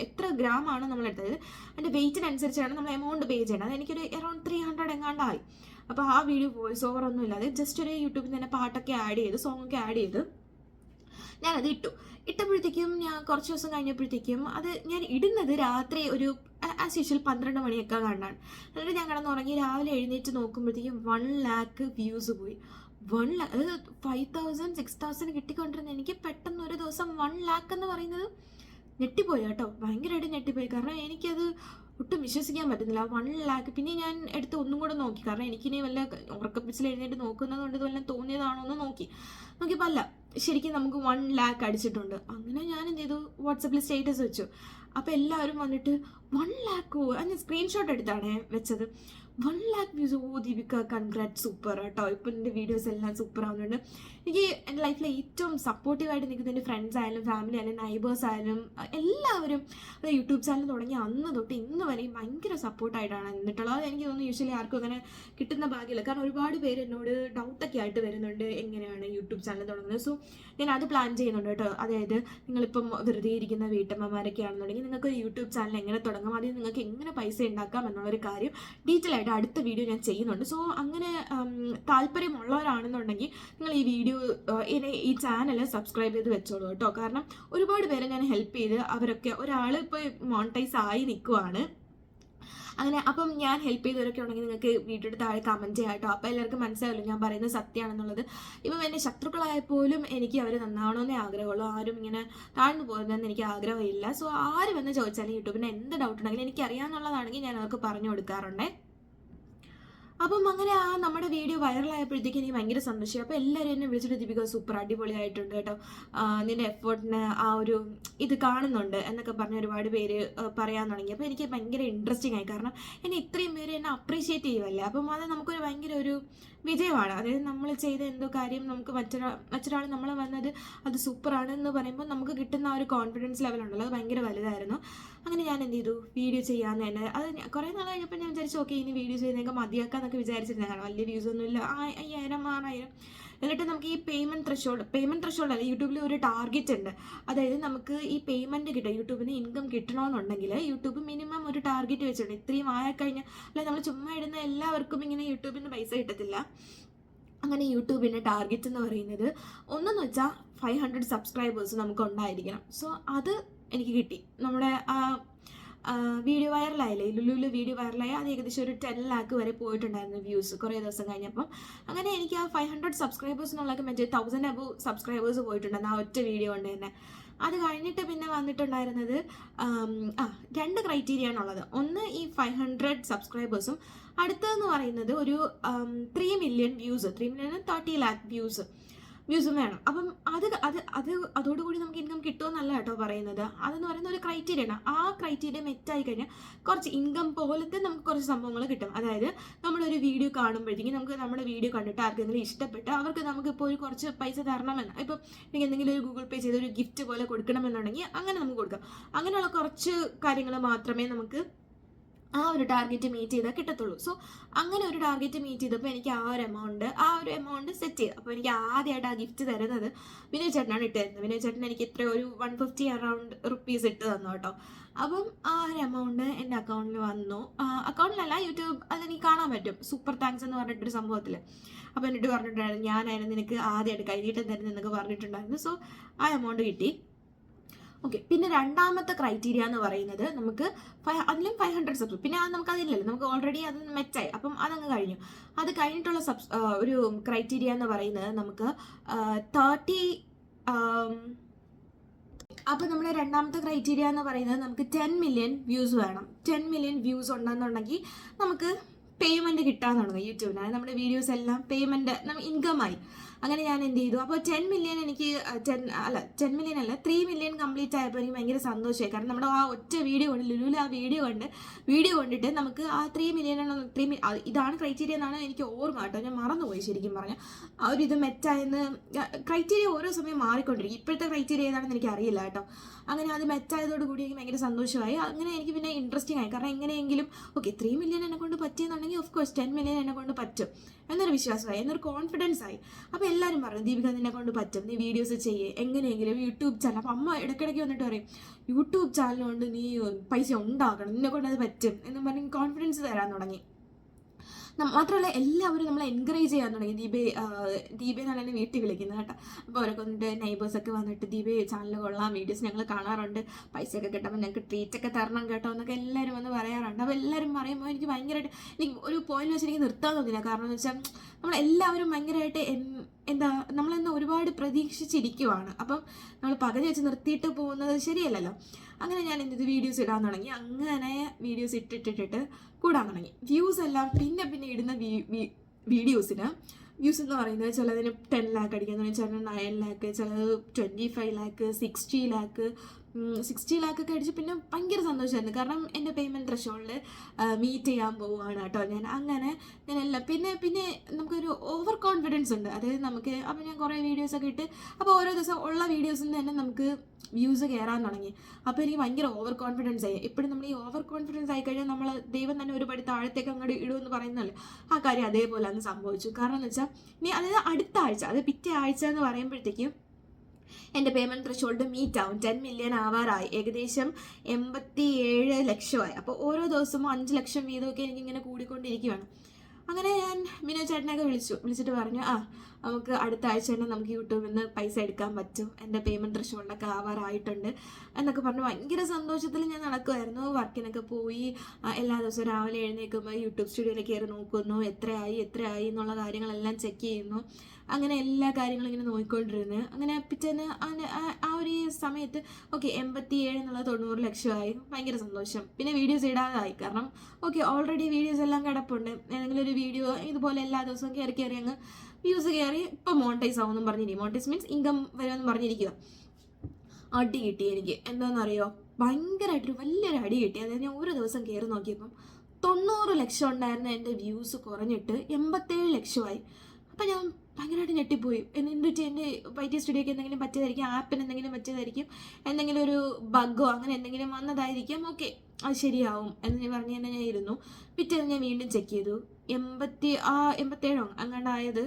എത്ര ഗ്രാമാണ് നമ്മൾ എടുത്തത് അതിൻ്റെ വെയിറ്റിനനുസരിച്ചാണ് നമ്മൾ എമൗണ്ട് പേ ചെയ്യേണ്ടത്. അത് എനിക്കൊരു അറൗണ്ട് 300 എങ്ങാണ്ടായി. അപ്പോൾ ആ വീഡിയോ വോയിസ് ഓവർ ഒന്നും ഇല്ലാതെ ജസ്റ്റ് ഒരു യൂട്യൂബിൽ തന്നെ പാട്ടൊക്കെ ആഡ് ചെയ്ത് സോങ്ങൊക്കെ ആഡ് ചെയ്ത് ഞാനത് ഇട്ടപ്പോഴത്തേക്കും ഞാൻ കുറച്ച് ദിവസം കഴിഞ്ഞപ്പോഴത്തേക്കും അത് ഞാൻ ഇടുന്നത് രാത്രി ഒരു ആസ് യൂഷ്വൽ 12 മണിയൊക്കെ കണ്ടാണ്. എന്നിട്ട് ഞാൻ കിടന്നുറങ്ങി രാവിലെ എഴുന്നേറ്റ് നോക്കുമ്പോഴത്തേക്കും 1 lakh വ്യൂസ് പോയി. 1 lakh, അതായത് 5000, 6000 കിട്ടിക്കൊണ്ടിരുന്ന എനിക്ക് പെട്ടെന്ന് ഒരു ദിവസം 1 lakh എന്ന് പറയുന്നത് ഞെട്ടിപ്പോയി കേട്ടോ, ഭയങ്കരമായിട്ട് ഞെട്ടിപ്പോയി. കാരണം എനിക്കത് ഒട്ടും വിശ്വസിക്കാൻ പറ്റുന്നില്ല 1 lakh. പിന്നെ ഞാൻ എടുത്ത് ഒന്നും കൂടെ നോക്കി, കാരണം എനിക്കിനി വല്ല ഉറക്കപ്പിച്ചിൽ എഴുന്നേറ്റ് നോക്കുന്നത് കൊണ്ട് ഇതുവെല്ലാം തോന്നിയതാണോ എന്ന് നോക്കിയപ്പോൾ അല്ല, ശരിക്കും നമുക്ക് 1 lakh അടിച്ചിട്ടുണ്ട്. അങ്ങനെ ഞാൻ എന്ത് ചെയ്തു, വാട്സപ്പിൽ സ്റ്റേറ്റസ് വെച്ചു. അപ്പോൾ എല്ലാവരും വന്നിട്ട് 1 lakh ഞാൻ സ്ക്രീൻഷോട്ട് എടുത്താണ് വെച്ചത്. 1 lakh views. Deepika congrat, super കേട്ടോ, ഇപ്പം എൻ്റെ വീഡിയോസ് എല്ലാം സൂപ്പർ ആവുന്നുണ്ട്. എനിക്ക് എൻ്റെ ലൈഫിലെ ഏറ്റവും സപ്പോർട്ടീവായിട്ട് നിൽക്കുന്ന എൻ്റെ ഫ്രണ്ട്സ് ആയാലും ഫാമിലി ആയാലും നൈബേഴ്സ് ആയാലും എല്ലാവരും അത് യൂട്യൂബ് ചാനൽ തുടങ്ങി അന്ന് തൊട്ട് ഇന്ന് വരെയും ഭയങ്കര സപ്പോർട്ടായിട്ടാണ് നിന്നിട്ടുള്ളത്. അത് എനിക്ക് തോന്നുന്നു യൂഷ്വലി ആർക്കും അങ്ങനെ കിട്ടുന്ന ഭാഗ്യമില്ല. കാരണം ഒരുപാട് പേര് എന്നോട് ഡൗട്ടൊക്കെ ആയിട്ട് വരുന്നുണ്ട് എങ്ങനെയാണ് യൂട്യൂബ് ചാനൽ തുടങ്ങുന്നത്. സോ ഞാൻ അത് പ്ലാൻ ചെയ്യുന്നുണ്ട് കേട്ടോ. അതായത് നിങ്ങളിപ്പം വെറുതെ ഇരിക്കുന്ന വീട്ടമ്മമാരൊക്കെ ആണെന്നുണ്ടെങ്കിൽ അല്ലെങ്കിൽ നിങ്ങൾക്ക് ഒരു യൂട്യൂബ് ചാനൽ എങ്ങനെ തുടങ്ങാം, അതിൽ നിങ്ങൾക്ക് എങ്ങനെ പൈസ ഉണ്ടാക്കാം എന്നുള്ളൊരു കാര്യം ഡീറ്റെയിൽ ആയിട്ട് അടുത്ത വീഡിയോ ഞാൻ ചെയ്യുന്നുണ്ട്. സോ അങ്ങനെ താല്പര്യമുള്ളവരാണെന്നുണ്ടെങ്കിൽ നിങ്ങൾ ഈ വീഡിയോ ഈ ചാനൽ സബ്സ്ക്രൈബ് ചെയ്ത് വെച്ചോളൂ കേട്ടോ. കാരണം ഒരുപാട് പേരെ ഞാൻ ഹെൽപ്പ് ചെയ്ത് അവരൊക്കെ ഒരാൾ ഇപ്പോൾ മോണിറ്റൈസ് ആയി നിൽക്കുവാണ്. അങ്ങനെ അപ്പം ഞാൻ ഹെൽപ്പ് ചെയ്തവരൊക്കെ ഉണ്ടെങ്കിൽ നിങ്ങൾക്ക് വീഡിയോയുടെ താഴെ കമൻറ്റ് ചെയ്യാം കേട്ടോ. അപ്പോൾ എല്ലാവർക്കും മനസ്സിലായല്ലോ ഞാൻ പറയുന്നത് സത്യമാണെന്നുള്ളത്. ഇപ്പം എൻ്റെ ശത്രുക്കളായപ്പോലും എനിക്ക് അവർ നന്നാവണമെന്നേ ആഗ്രഹമുള്ളൂ. ആരും ഇങ്ങനെ താഴ്ന്നു പോകുന്നതെന്ന് എനിക്ക് ആഗ്രഹമില്ല. സോ ആര് വന്ന് ചോദിച്ചാലും യൂട്യൂബിന് എന്ത് ഡൗട്ട് ഉണ്ടെങ്കിലും എനിക്കറിയാമെന്നുള്ളതാണെങ്കിൽ ഞാൻ അവർക്ക് പറഞ്ഞു കൊടുക്കാറുണ്ട്. അപ്പം അങ്ങനെ നമ്മുടെ വീഡിയോ വൈറലായപ്പോഴത്തേക്ക് എനിക്ക് ഭയങ്കര സന്തോഷം. അപ്പോൾ എല്ലാവരും എന്നെ വിളിച്ചിട്ട് ദീപിക സൂപ്പർ അടിപൊളിയായിട്ടുണ്ട് കേട്ടോ, നിൻ്റെ എഫേർട്ടിന് ഒരു ഇത് കാണുന്നുണ്ട് എന്നൊക്കെ പറഞ്ഞ് ഒരുപാട് പേര് പറയാൻ തുടങ്ങി. അപ്പോൾ എനിക്ക് ഭയങ്കര ഇൻട്രസ്റ്റിംഗ് ആയി. കാരണം എന്നെ ഇത്രയും പേര് എന്നെ അപ്രീഷിയേറ്റ് ചെയ്യുമല്ലേ. അപ്പം അത് നമുക്കൊരു ഭയങ്കര ഒരു വിജയമാണ്. അതായത് നമ്മൾ ചെയ്ത എന്തോ കാര്യം നമുക്ക് മറ്റൊരാൾ നമ്മൾ വന്നത് അത് സൂപ്പറാണ് എന്ന് പറയുമ്പോൾ നമുക്ക് കിട്ടുന്ന ആ ഒരു കോൺഫിഡൻസ് ലെവൽ ഉണ്ടല്ലോ, അത് ഭയങ്കര വലുതായിരുന്നു. അങ്ങനെ ഞാൻ എന്ത് ചെയ്തു, വീഡിയോ ചെയ്യാമെന്ന് തന്നെ. അത് കുറേ നാൾ കഴിഞ്ഞപ്പോൾ ഞാൻ വിചാരിച്ചു ഓക്കെ ഇനി വീഡിയോ ചെയ്യുന്നതൊക്കെ മതിയാക്കാന്നൊക്കെ വിചാരിച്ചിരുന്നത്. കാരണം വലിയ വ്യൂസ് ഒന്നുമില്ല, 5000 6000. എന്നിട്ട് നമുക്ക് ഈ പേയ്മെൻറ്റ് ത്രഷോൾഡ് അല്ല, യൂട്യൂബിൽ ഒരു ടാർഗറ്റ് ഉണ്ട്. അതായത് നമുക്ക് ഈ പേയ്മെൻറ്റ് കിട്ടും, യൂട്യൂബിൽ നിന്ന് ഇൻകം കിട്ടണമെന്നുണ്ടെങ്കിൽ യൂട്യൂബ് മിനിമം ഒരു ടാർഗറ്റ് വെച്ചിട്ടുണ്ട്. ഇത്രയും ആയിക്കഴിഞ്ഞാൽ അല്ല നമ്മൾ ചുമ്മാ ഇടുന്ന എല്ലാവർക്കും ഇങ്ങനെ യൂട്യൂബിൽ നിന്ന് പൈസ കിട്ടത്തില്ല. അങ്ങനെ യൂട്യൂബിൻ്റെ ടാർഗറ്റ് എന്ന് പറയുന്നത് ഒന്നെന്ന് വെച്ചാൽ 500 സബ്സ്ക്രൈബേഴ്സ് നമുക്ക് ഉണ്ടായിരിക്കണം. സോ അത് എനിക്ക് കിട്ടി. നമ്മുടെ വീഡിയോ വൈറലായില്ലേ, ലുലുവിൽ വീഡിയോ വൈറലായി, അത് ഏകദേശം ഒരു 10 ലാക്ക് വരെ പോയിട്ടുണ്ടായിരുന്നു വ്യൂസ് കുറേ ദിവസം കഴിഞ്ഞപ്പം. അങ്ങനെ എനിക്ക് ആ 500 സബ്സ്ക്രൈബേഴ്സ് എന്നുള്ളതൊക്കെ മറ്റേ 1000 അബവ് സബ്സ്ക്രൈബേഴ്സ് പോയിട്ടുണ്ടായിരുന്നു ആ ഒറ്റ വീഡിയോ കൊണ്ട് തന്നെ. അത് കഴിഞ്ഞിട്ട് പിന്നെ വന്നിട്ടുണ്ടായിരുന്നത് 2 ക്രൈറ്റീരിയ ആണുള്ളത്. ഒന്ന് ഈ 500 സബ്സ്ക്രൈബേഴ്സും അടുത്തതെന്ന് പറയുന്നത് ഒരു 3 മില്യൺ വ്യൂസ്, 3 മില്യൺ 30 ലാക്ക് വ്യൂസും വേണം. അപ്പം അതോടുകൂടി നമുക്ക് ഇൻകം കിട്ടുമെന്നല്ല കേട്ടോ പറയുന്നത്. അതെന്ന് പറയുന്ന ഒരു ക്രൈറ്റീരിയ ആണ്. ആ ക്രൈറ്റീരിയ മെറ്റായി കഴിഞ്ഞാൽ കുറച്ച് ഇൻകം പോലത്തെ നമുക്ക് കുറച്ച് സംഭവങ്ങൾ കിട്ടും. അതായത് നമ്മളൊരു വീഡിയോ കാണുമ്പോഴത്തേക്കും നമുക്ക് നമ്മുടെ വീഡിയോ കണ്ടിട്ട് ആർക്കെങ്കിലും ഇഷ്ടപ്പെട്ട് അവർക്ക് നമുക്കിപ്പോൾ ഒരു കുറച്ച് പൈസ തരണമെന്ന്, ഇപ്പം എനിക്ക് എന്തെങ്കിലും ഒരു ഗൂഗിൾ പേ ചെയ്ത് ഒരു ഗിഫ്റ്റ് പോലെ കൊടുക്കണമെന്നുണ്ടെങ്കിൽ അങ്ങനെ നമുക്ക് കൊടുക്കാം. അങ്ങനെയുള്ള കുറച്ച് കാര്യങ്ങൾ മാത്രമേ നമുക്ക് ആ ഒരു ടാർഗറ്റ് മീറ്റ് ചെയ്താൽ കിട്ടത്തുള്ളൂ. സോ അങ്ങനെ ഒരു ടാർഗറ്റ് മീറ്റ് ചെയ്തപ്പോൾ എനിക്ക് ആ ഒരു എമൗണ്ട് സെറ്റ് ചെയ്തു. അപ്പോൾ എനിക്ക് ആദ്യമായിട്ട് ആ ഗിഫ്റ്റ് തരുന്നത് വിനയ് ചേട്ടനാണ് ഇട്ട് തരുന്നത്. വിനയ് ചേട്ടൻ എനിക്ക് ഇത്ര ഒരു 150 അറൗണ്ട് റുപ്പീസ് ഇട്ട് തന്നു കേട്ടോ. അപ്പം ആ ഒരു എമൗണ്ട് എൻ്റെ അക്കൗണ്ടിൽ വന്നു. അക്കൗണ്ടിലല്ല, യൂട്യൂബ് അതെനിക്ക് കാണാൻ പറ്റും, സൂപ്പർ താങ്ക്സ് എന്ന് പറഞ്ഞിട്ടൊരു സംഭവത്തിൽ. അപ്പോൾ എന്നിട്ട് പറഞ്ഞിട്ടുണ്ടായിരുന്നു ഞാനായിരുന്നു നിനക്ക് ആദ്യമായിട്ട് കൈനീട്ടം തരുന്നതെന്നൊക്കെ പറഞ്ഞിട്ടുണ്ടായിരുന്നു. സോ ആ എമൗണ്ട് കിട്ടി. ഓക്കെ, പിന്നെ രണ്ടാമത്തെ ക്രൈറ്റീരിയ എന്ന് പറയുന്നത് നമുക്ക് അതിലും 500 സബ്സ്ക്രൈബ്. പിന്നെ അത് നമുക്കതില്ലല്ലോ, നമുക്ക് ഓൾറെഡി അത് മെച്ചായി. അപ്പം അതങ്ങ് കഴിഞ്ഞു. അത് കഴിഞ്ഞിട്ടുള്ള ഒരു ക്രൈറ്റീരിയ എന്ന് പറയുന്നത് നമുക്ക് 30. അപ്പോൾ നമ്മുടെ രണ്ടാമത്തെ ക്രൈറ്റീരിയ എന്ന് പറയുന്നത് നമുക്ക് 10 മില്യൺ വ്യൂസ് വേണം. 10 മില്യൺ വ്യൂസ് ഉണ്ടെന്നുണ്ടെങ്കിൽ നമുക്ക് പേയ്മെൻറ്റ് കിട്ടാൻ തുടങ്ങും യൂട്യൂബിന്. അതായത് നമ്മുടെ വീഡിയോസ് എല്ലാം പേയ്മെൻറ്റ് ഇൻകമായി. അങ്ങനെ ഞാൻ എന്ത് ചെയ്തു, അപ്പോൾ 10 മില്യൺ എനിക്ക് 10 മില്യൺ അല്ല 3 മില്യൺ കംപ്ലീറ്റ് ആയപ്പോൾ എനിക്ക് ഭയങ്കര സന്തോഷമായി. കാരണം നമ്മുടെ ആ ഒറ്റ വീഡിയോ കൊണ്ട് ലുലുവിൽ ആ വീഡിയോ കണ്ടിട്ട് നമുക്ക് ആ 3 മില്യൺ ഇതാണ് ക്രൈറ്റീരിയ എന്നാണ് എനിക്ക് ഓർമ്മ കേട്ടോ. ഞാൻ മറന്നുപോയി ശരിക്കും പറഞ്ഞാൽ. ആ ഒരു ഇത് മെറ്റായെന്ന് ക്രൈറ്റീരിയ ഓരോ സമയം മാറിക്കൊണ്ടിരിക്കും. ഇപ്പോഴത്തെ ക്രൈറ്റീരിയ ഏതാണെന്ന് എനിക്ക് അറിയില്ല കേട്ടോ. അങ്ങനെ അത് മെറ്റായതോടുകൂടി എനിക്ക് ഭയങ്കര സന്തോഷമായി. അങ്ങനെ എനിക്ക് പിന്നെ ഇൻട്രസ്റ്റിംഗ് ആയി. കാരണം എങ്ങനെയെങ്കിലും ഓക്കെ 3 മില്യൺ എന്നെ കൊണ്ട് പറ്റിയെന്നുണ്ടെങ്കിൽ ഓഫ് കോഴ്സ് 10 മില്യൺ എന്നെ കൊണ്ട് പറ്റും എന്നൊരു വിശ്വാസമായി, എന്നൊരു കോൺഫിഡൻസ് ആയി. അപ്പോൾ എല്ലാവരും പറഞ്ഞു ദീപിക നിന്നെ കൊണ്ട് പറ്റും, നീ വീഡിയോസ് ചെയ്യേ, എങ്ങനെയെങ്കിലും യൂട്യൂബ് ചാനൽ. അപ്പം അമ്മ ഇടയ്ക്കിടയ്ക്ക് വന്നിട്ട് പറയും യൂട്യൂബ് ചാനൽ കൊണ്ട് നീ പൈസ ഉണ്ടാക്കണം, നിന്നെ കൊണ്ട് അത് പറ്റും എന്നും പറഞ്ഞ് കോൺഫിഡൻസ് തരാൻ തുടങ്ങി. മാത്രമല്ല എല്ലാവരും നമ്മളെ എൻകറേജ് ചെയ്യാൻ തുടങ്ങി. ദീപേ എന്നാണ് എന്നെ വീട്ടിൽ വിളിക്കുന്നത് കേട്ടോ. അപ്പോൾ അവരൊക്കെ വന്നിട്ട് നെയ്ബേഴ്സൊക്കെ വന്നിട്ട് ദീപേ ചാനൽ കൊള്ളാം, വീഡിയോസ് ഞങ്ങൾ കാണാറുണ്ട്, പൈസയൊക്കെ കിട്ടുമ്പോൾ ഞങ്ങൾക്ക് ട്രീറ്റൊക്കെ തരണം കേട്ടോ എന്നൊക്കെ എല്ലാവരും വന്ന് പറയാറുണ്ട്. അപ്പോൾ എല്ലാവരും പറയുമ്പോൾ എനിക്ക് ഭയങ്കരമായിട്ട് എനിക്ക് ഒരു പോയിന്റ് വെച്ച് എനിക്ക് നിർത്താൻ തോന്നില്ല. കാരണം എന്ന് വെച്ചാൽ നമ്മളെല്ലാവരും ഭയങ്കരമായിട്ട് നമ്മളെന്ന് ഒരുപാട് പ്രതീക്ഷിച്ചിരിക്കുവാണ്. അപ്പം നമ്മൾ പകുതി വെച്ച് നിർത്തിയിട്ട് പോകുന്നത് ശരിയല്ലല്ലോ. അങ്ങനെ ഞാൻ എന്ത് വീഡിയോസ് ഇടാൻ തുടങ്ങി. അങ്ങനെ വീഡിയോസ് ഇട്ടിട്ടിട്ട് കൂടാൻ തുടങ്ങി. വ്യൂസ് എല്ലാം പിന്നെ ഇടുന്ന വീഡിയോസിന് വ്യൂസ് എന്ന് പറയുന്നത് ചിലതിന് 10 ലാക്ക് അടിക്കാൻ തുടങ്ങി, ചിലത് 9 ലാക്ക്, ചിലത് 25 ലാക്ക്, 60 ലാക്ക്, 60 ലാക്കൊക്കെ അടിച്ച് പിന്നെ ഭയങ്കര സന്തോഷമായിരുന്നു. കാരണം എൻ്റെ പേയ്മെൻറ്റ് ത്രഷോൾഡ് മീറ്റ് ചെയ്യാൻ പോവുകയാണ് കേട്ടോ ഞാനെല്ലാം പിന്നെ നമുക്കൊരു ഓവർ കോൺഫിഡൻസ് ഉണ്ട്. അതായത് നമുക്ക് അപ്പോൾ ഞാൻ കുറേ വീഡിയോസൊക്കെ ഇട്ട് അപ്പോൾ ഓരോ ദിവസം ഉള്ള വീഡിയോസിൽ നിന്ന് തന്നെ നമുക്ക് വ്യൂസ് കയറാൻ തുടങ്ങി. അപ്പോൾ എനിക്ക് ഭയങ്കര ഓവർ കോൺഫിഡൻസ് ആയി. എപ്പോഴും നമ്മൾ ഈ ഓവർ കോൺഫിഡൻസ് ആയിക്കഴിഞ്ഞാൽ നമ്മൾ ദൈവം തന്നെ ഒരു പടി താഴത്തേക്ക് അങ്ങോട്ട് ഇടുമെന്ന് പറയുന്നല്ലോ, ആ കാര്യം അതേപോലെ അന്ന് സംഭവിച്ചു. കാരണം എന്ന് വെച്ചാൽ അതായത് അടുത്ത ആഴ്ച, അത് പിറ്റേ ആഴ്ച എന്ന് പറയുമ്പോഴത്തേക്കും എൻ്റെ പേയ്മെൻറ്റ് ത്രെഷോൾഡ് മീറ്റ് ആവും. 10 മില്യൺ ആവാറായി, ഏകദേശം 87 ലക്ഷമായി. അപ്പോൾ ഓരോ ദിവസവും 5 ലക്ഷം വീതമൊക്കെ എനിക്കിങ്ങനെ കൂടിക്കൊണ്ടിരിക്കുകയാണ്. അങ്ങനെ ഞാൻ ബിനോയ് ചേട്ടനെയൊക്കെ വിളിച്ചിട്ട് പറഞ്ഞു, നമുക്ക് അടുത്ത ആഴ്ച തന്നെ നമുക്ക് യൂട്യൂബിൽ നിന്ന് പൈസ എടുക്കാൻ പറ്റും, എൻ്റെ പേയ്മെൻറ്റ് ത്രെഷോൾഡൊക്കെ ആവാറായിട്ടുണ്ട് എന്നൊക്കെ പറഞ്ഞു ഭയങ്കര സന്തോഷത്തിൽ ഞാൻ നടക്കുമായിരുന്നു. വർക്കിനൊക്കെ പോയി എല്ലാ ദിവസവും രാവിലെ എഴുന്നേൽക്കുമ്പോൾ യൂട്യൂബ് സ്റ്റുഡിയോയിൽ കയറി നോക്കുന്നു, എത്രയായി എന്നുള്ള കാര്യങ്ങളെല്ലാം ചെക്ക് ചെയ്യുന്നു. അങ്ങനെ എല്ലാ കാര്യങ്ങളും ഇങ്ങനെ നോക്കിക്കൊണ്ടിരുന്നു. അങ്ങനെ പിറ്റേന്ന് ആ ഒരു സമയത്ത് 87 എന്നുള്ളത് 90 ലക്ഷമായി. ഭയങ്കര സന്തോഷം. പിന്നെ വീഡിയോസ് ഇടാതായി, കാരണം ഓൾറെഡി വീഡിയോസ് എല്ലാം കിടപ്പുണ്ട്. ഏതെങ്കിലും ഒരു വീഡിയോ ഇതുപോലെ എല്ലാ ദിവസവും കയറി അങ്ങ് വ്യൂസ് കയറി ഇപ്പം മോണിറ്റൈസ് ആവുമെന്നും പറഞ്ഞിരിക്കും. മോണിറ്റൈസ് മീൻസ് ഇൻകം വരുമെന്ന് പറഞ്ഞിരിക്കുക. അടി കിട്ടി എനിക്ക്. എന്താണെന്നറിയോ, ഭയങ്കരമായിട്ടൊരു വലിയൊരു അടി കിട്ടി. അതായത് ഞാൻ ഒരു ദിവസം കയറി നോക്കിയപ്പം 90 ലക്ഷം ഉണ്ടായിരുന്ന എൻ്റെ വ്യൂസ് കുറഞ്ഞിട്ട് 87 ലക്ഷമായി. അപ്പം ഞാൻ ഭയങ്കരമായിട്ട് ഞെട്ടിപ്പോയി. എന്നിട്ട് എൻ്റെ YT സ്റ്റുഡിയോക്ക് എന്തെങ്കിലും പറ്റിയതായിരിക്കും, ആപ്പിന് എന്തെങ്കിലും പറ്റിയതായിരിക്കും, എന്തെങ്കിലും ഒരു ബഗ്ഗോ അങ്ങനെ എന്തെങ്കിലും വന്നതായിരിക്കും. അത് ശരിയാവും എന്ന് പറഞ്ഞ് തന്നെ ഞാൻ ഇരുന്നു. പിറ്റേന്ന് ഞാൻ വീണ്ടും ചെക്ക് ചെയ്തു. 87 അങ്ങാണ്ടായത്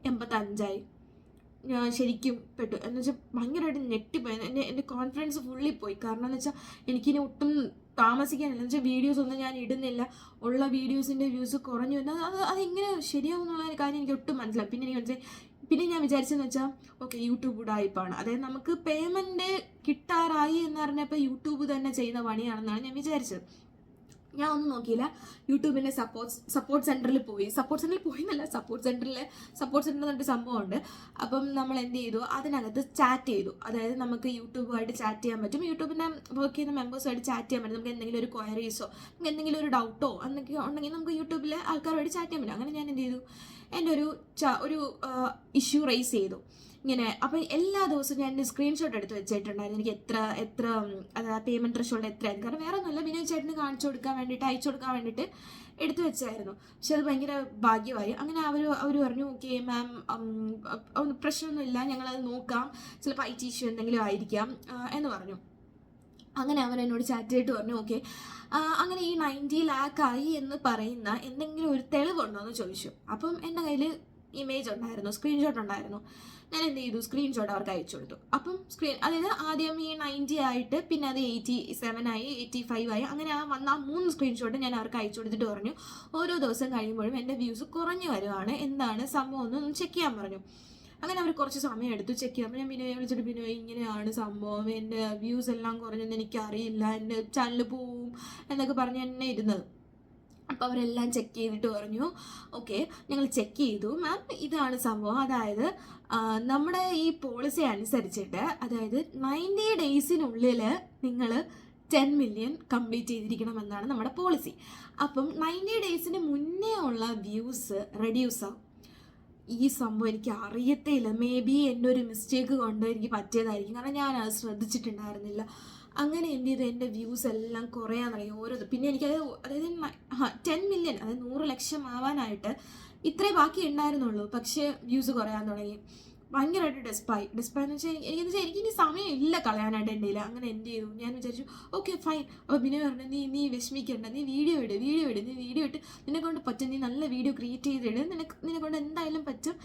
85ആയി. ഞാൻ ശരിക്കും പെട്ടു. എന്ന് വെച്ചാൽ ഭയങ്കരമായിട്ട് ഞെട്ടിപ്പോയി. എൻ്റെ കോൺഫിഡൻസ് ഫുള്ളി പോയി. കാരണം എന്ന് വെച്ചാൽ എനിക്കിനി ഒട്ടും താമസിക്കാനില്ല. എന്ന് വെച്ചാൽ വീഡിയോസ് ഒന്നും ഞാൻ ഇടുന്നില്ല, ഉള്ള വീഡിയോസിൻ്റെ വ്യൂസ് കുറഞ്ഞു എന്നാൽ അതെങ്ങനെ ശരിയാവും എന്നുള്ള കാര്യം എനിക്ക് ഒട്ടും മനസ്സിലായി. പിന്നെ ഞാൻ വിചാരിച്ചെന്ന് വെച്ചാൽ യൂട്യൂബ് ഉടായിപ്പാണ്. അതായത് നമുക്ക് പേയ്മെൻറ്റ് കിട്ടാറായി എന്ന് പറഞ്ഞപ്പോൾ യൂട്യൂബ് തന്നെ ചെയ്യുന്ന പണിയാണെന്നാണ് ഞാൻ വിചാരിച്ചത്. ഞാൻ ഒന്നും നോക്കിയില്ല. യൂട്യൂബിൻ്റെ സപ്പോർട്ട് സെൻറ്ററിൽ പോയി എന്നല്ല, സപ്പോർട്ട് സെൻറ്റർ എന്നൊരു സംഭവമുണ്ട്. അപ്പം നമ്മൾ എന്ത് ചെയ്തു, അതിനകത്ത് ചാറ്റ് ചെയ്തു. അതായത് നമുക്ക് യൂട്യൂബുമായിട്ട് ചാറ്റ് ചെയ്യാൻ പറ്റും, യൂട്യൂബിൻ്റെ വർക്ക് ചെയ്യുന്ന മെമ്പേഴ്സുമായിട്ട് ചാറ്റ് ചെയ്യാൻ പറ്റും. നമുക്ക് എന്തെങ്കിലും ഒരു ക്വയറീസോ നമുക്ക് എന്തെങ്കിലും ഒരു ഡൗട്ടോ എന്നൊക്കെ ഉണ്ടെങ്കിൽ നമുക്ക് യൂട്യൂബിലെ ആൾക്കാരുമായിട്ട് ചാറ്റ് ചെയ്യാൻ പറ്റും. അങ്ങനെ ഞാൻ എന്ത് ചെയ്തു, എൻ്റെ ഒരു ഇഷ്യൂ റേസ് ചെയ്തു ഇങ്ങനെ. അപ്പം എല്ലാ ദിവസവും ഞാൻ സ്ക്രീൻഷോട്ട് എടുത്ത് വെച്ചിട്ടുണ്ടായിരുന്നു. എനിക്ക് എത്ര അതായത് പേയ്മെൻറ്റ് ത്രെഷോൾഡ് എത്രയായിരുന്നു. കാരണം വേറെ ഒന്നുമില്ല, ബിനോയ് ചേട്ടന് അയച്ചു കൊടുക്കാൻ വേണ്ടിയിട്ട് എടുത്തു വെച്ചായിരുന്നു. പക്ഷെ അത് ഭയങ്കര ഭാഗ്യമായി. അങ്ങനെ അവർ പറഞ്ഞു, മാം പ്രശ്നമൊന്നുമില്ല, ഞങ്ങളത് നോക്കാം, ചിലപ്പോൾ IT ഇഷ്യൂ എന്തെങ്കിലും ആയിരിക്കാം എന്ന് പറഞ്ഞു. അങ്ങനെ അവൻ എന്നോട് ചാറ്റ് ചെയ്തിട്ട് പറഞ്ഞു, അങ്ങനെ ഈ 90 ലാക്കായി എന്ന് പറയുന്ന എന്തെങ്കിലും ഒരു തെളിവുണ്ടോ എന്ന് ചോദിച്ചു. അപ്പം എൻ്റെ കയ്യിൽ ഇമേജ് ഉണ്ടായിരുന്നു, സ്ക്രീൻഷോട്ട് ഉണ്ടായിരുന്നു. ഞാൻ എന്ത് ചെയ്തു, സ്ക്രീൻഷോട്ട് അവർക്ക് അയച്ചു കൊടുത്തു. അപ്പം അതായത് ആദ്യം ഈ 90 ആയിട്ട് പിന്നെ അത് 87 ആയി, 85 ആയി. അങ്ങനെ വന്ന 3 സ്ക്രീൻഷോട്ട് ഞാൻ അവർക്ക് അയച്ചു കൊടുത്തിട്ട് പറഞ്ഞു, ഓരോ ദിവസം കഴിയുമ്പോഴും എൻ്റെ വ്യൂസ് കുറഞ്ഞു വരുവാണ്, എന്താണ് സംഭവം ഒന്ന് ചെക്ക് ചെയ്യാൻ പറഞ്ഞു. അങ്ങനെ അവർ കുറച്ച് സമയം എടുത്തു ചെക്ക് ചെയ്യാം. അപ്പോൾ ഞാൻ ബിനോയെ വിളിച്ചിട്ട്, ബിനോയ് ഇങ്ങനെയാണ് സംഭവം, എൻ്റെ വ്യൂസ് എല്ലാം കുറഞ്ഞെന്ന് എനിക്കറിയില്ല, എൻ്റെ ചാനൽ പോവും എന്നൊക്കെ പറഞ്ഞ് എന്നെ ഇരുന്നത്. അപ്പോൾ അവരെല്ലാം ചെക്ക് ചെയ്തിട്ട് പറഞ്ഞു, ഞങ്ങൾ ചെക്ക് ചെയ്തു മാം, ഇതാണ് സംഭവം. അതായത് നമ്മുടെ ഈ പോളിസി അനുസരിച്ചിട്ട്, അതായത് 90 ഡേയ്സിനുള്ളിൽ നിങ്ങൾ 10 മില്യൺ കംപ്ലീറ്റ് ചെയ്തിരിക്കണമെന്നാണ് നമ്മുടെ പോളിസി. അപ്പം 90 ഡേയ്സിന് മുന്നേ ഉള്ള വ്യൂസ് റെഡ്യൂസ് ആവും. ഈ സംഭവം എനിക്ക് അറിയത്തേയില്ല. മേ ബി എൻ്റെ ഒരു മിസ്റ്റേക്ക് കൊണ്ട് എനിക്ക് പറ്റിയതായിരിക്കും, കാരണം ഞാനത് ശ്രദ്ധിച്ചിട്ടുണ്ടായിരുന്നില്ല. അങ്ങനെ എന്ത് ചെയ്തു, എൻ്റെ വ്യൂസ് എല്ലാം കുറയാൻ തുടങ്ങി. പിന്നെ എനിക്കത് അതായത് 10 മില്യൺ അതായത് 100 ലക്ഷം ആവാനായിട്ട് ഇത്രേ ബാക്കി ഉണ്ടായിരുന്നുള്ളൂ. പക്ഷേ വ്യൂസ് കുറയാൻ തുടങ്ങി. ഭയങ്കരമായിട്ട് ഡെസ്പായി എന്ന് വെച്ചാൽ എനിക്കിനി സമയമില്ല കളയാനായിട്ട് എൻ്റെ കയ്യിൽ. അങ്ങനെ എന്ത് ചെയ്തു, ഞാൻ വിചാരിച്ചു ഫൈൻ. അപ്പോൾ പിന്നെ പറഞ്ഞു, നീ വിഷമിക്കേണ്ട, നീ വീഡിയോ ഇട്ട് നിന്നെ കൊണ്ട് പറ്റും, നീ നല്ല വീഡിയോ ക്രിയേറ്റ് ചെയ്തിട്ട് നിന്നെ കൊണ്ട് എന്തായാലും പറ്റും,